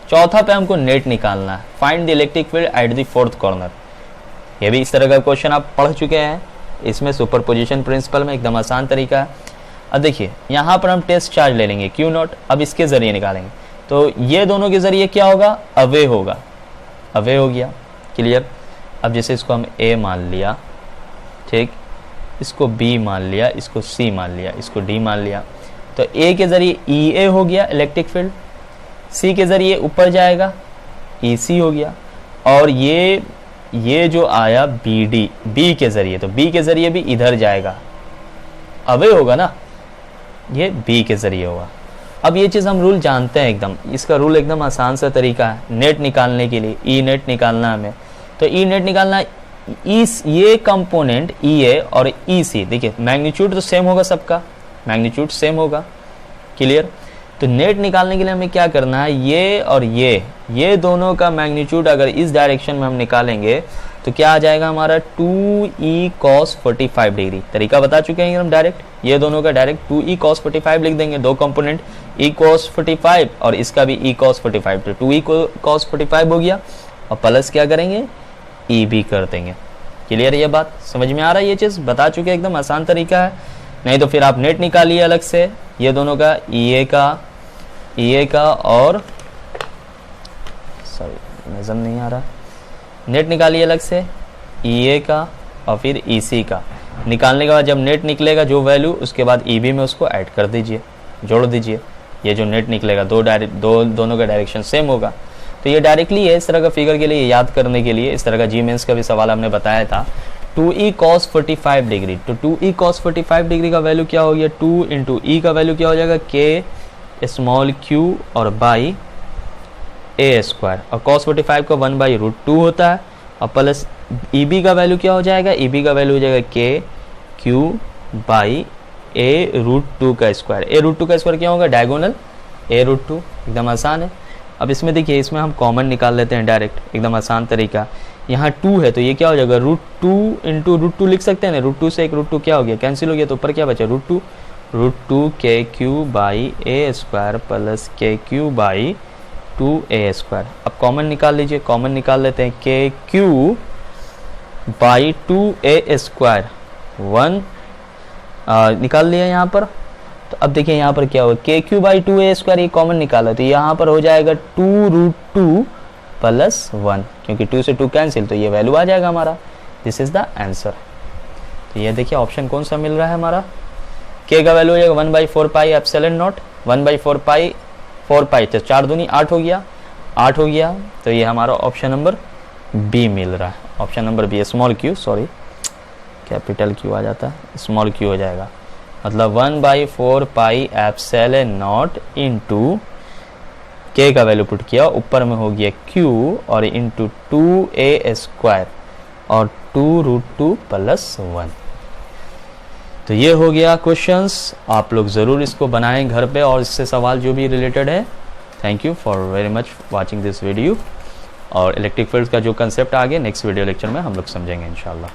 चौथा पे हमको नेट निकालना है, find the electric field at the 4th corner. ये भी इस तरह का क्वेश्चन आप पढ़ चुके हैं, इसमें सुपरपोजिशन प्रिंसिपल में एकदम आसान तरीका है। अब देखिए यहाँ पर हम टेस्ट चार्ज ले लेंगे क्यू नॉट, अब इसके जरिए निकालेंगे, तो ये दोनों के जरिए क्या होगा, अवे होगा, अवे हो गया। क्लियर? अब जैसे इसको हम ए मान लिया, ठीक, इसको बी मान लिया, इसको सी मान लिया, इसको डी मान लिया, तो ए के जरिए ई ए हो गया इलेक्ट्रिक फील्ड, सी के जरिए ऊपर जाएगा ई सी हो गया, और ये जो आया बी डी, बी के जरिए, तो बी के जरिए भी इधर जाएगा, अवे होगा ना, ये बी के जरिए होगा। अब ये चीज़ हम रूल जानते हैं एकदम, इसका रूल एकदम आसान सा तरीका है नेट निकालने के लिए, ई नेट निकालना हमें, तो ई नेट निकालना, ये कंपोनेंट ई ए और ई सी, देखिए मैग्नीट्यूड तो सेम होगा, सबका मैग्नीट्यूड सेम होगा। क्लियर? तो नेट निकालने के लिए हमें क्या करना है, ये और ये दोनों का मैग्नीट्यूड अगर इस डायरेक्शन में हम निकालेंगे तो क्या आ जाएगा हमारा 2e cos 45 डिग्री। तरीका बता चुके हैं हम डायरेक्ट, ये दोनों का डायरेक्ट 2e cos 45 लिख देंगे, दो कंपोनेंट e cos 45 और इसका भी e cos 45, तो 2e cos 45 हो गया, और प्लस क्या करेंगे, e भी कर देंगे। क्लियर है ये बात, समझ में आ रहा है ये चीज़, बता चुके एकदम आसान तरीका है। नहीं तो फिर आप नेट निकालिए अलग से ये दोनों का, EA का और सॉरी नज़र नहीं आ रहा, नेट निकालिए अलग से EA का और फिर EC का। निकालने के बाद जब नेट निकलेगा जो वैल्यू, उसके बाद EB में उसको ऐड कर दीजिए, जोड़ दीजिए। ये जो नेट निकलेगा दोनों का डायरेक्शन सेम होगा। तो ये डायरेक्टली है, इस तरह का फिगर के लिए याद करने के लिए, इस तरह का जी मेंस का भी सवाल हमने बताया था। 2E cos 45 डिग्री, तो 2E cos 45 डिग्री का वैल्यू क्या हो गया, 2 इंटू ई का वैल्यू क्या हो जाएगा, K स्मॉल q और बाई A स्क्वायर, और cos 45 का 1/√2 होता है, और प्लस EB का वैल्यू क्या हो जाएगा, EB का वैल्यू हो जाएगा KQ बाई A√2 का स्क्वायर। A√2 का स्क्वायर क्या होगा, डायगोनल A√2, एकदम आसान है। अब इसमें देखिए, इसमें हम कॉमन निकाल लेते हैं डायरेक्ट, एकदम आसान तरीका। यहाँ 2 है तो ये क्या हो जाएगा, √2 इंटू √2 लिख सकते हैं ना, √2 से एक √2 क्या हो गया, कैंसिल हो गया, तो ऊपर क्या बचा, √2 KQ by A square plus KQ by 2A square. अब कॉमन निकाल लीजिए, कॉमन निकाल लेते हैं, KQ बाई 2A स्क्वायर 1 निकाल लिया यहाँ पर। तो अब देखिए यहाँ पर क्या होगा, KQ बाई 2A स्क्वायर, ये कॉमन निकाला, तो यहाँ पर हो जाएगा 2√2 प्लस 1, क्योंकि 2 से 2 कैंसिल, तो ये वैल्यू आ जाएगा हमारा। This is the answer. तो ये देखिए ऑप्शन कौन सा मिल रहा है हमारा, K का वैल्यू हो जाएगा 1/4 पाई एप्सिलॉन नॉट, 1/4 पाई 4 पाई, तो 4 दूनी 8 हो गया, 8 हो गया। तो ये हमारा ऑप्शन नंबर बी मिल रहा है, option number B, small q, sorry capital Q आ जाता है, स्मॉल q हो जाएगा, मतलब 1/4 pi epsilon naught into K का वैल्यू पुट किया, ऊपर में हो गया Q और इंटू 2A स्क्वायर और 2√2 प्लस 1। तो ये हो गया क्वेश्चंस, आप लोग ज़रूर इसको बनाएं घर पे और इससे सवाल जो भी रिलेटेड है। Thank you for very much watching this video. और इलेक्ट्रिक फील्ड का जो कंसेप्ट आगे नेक्स्ट वीडियो लेक्चर में हम लोग समझेंगे इंशाल्लाह।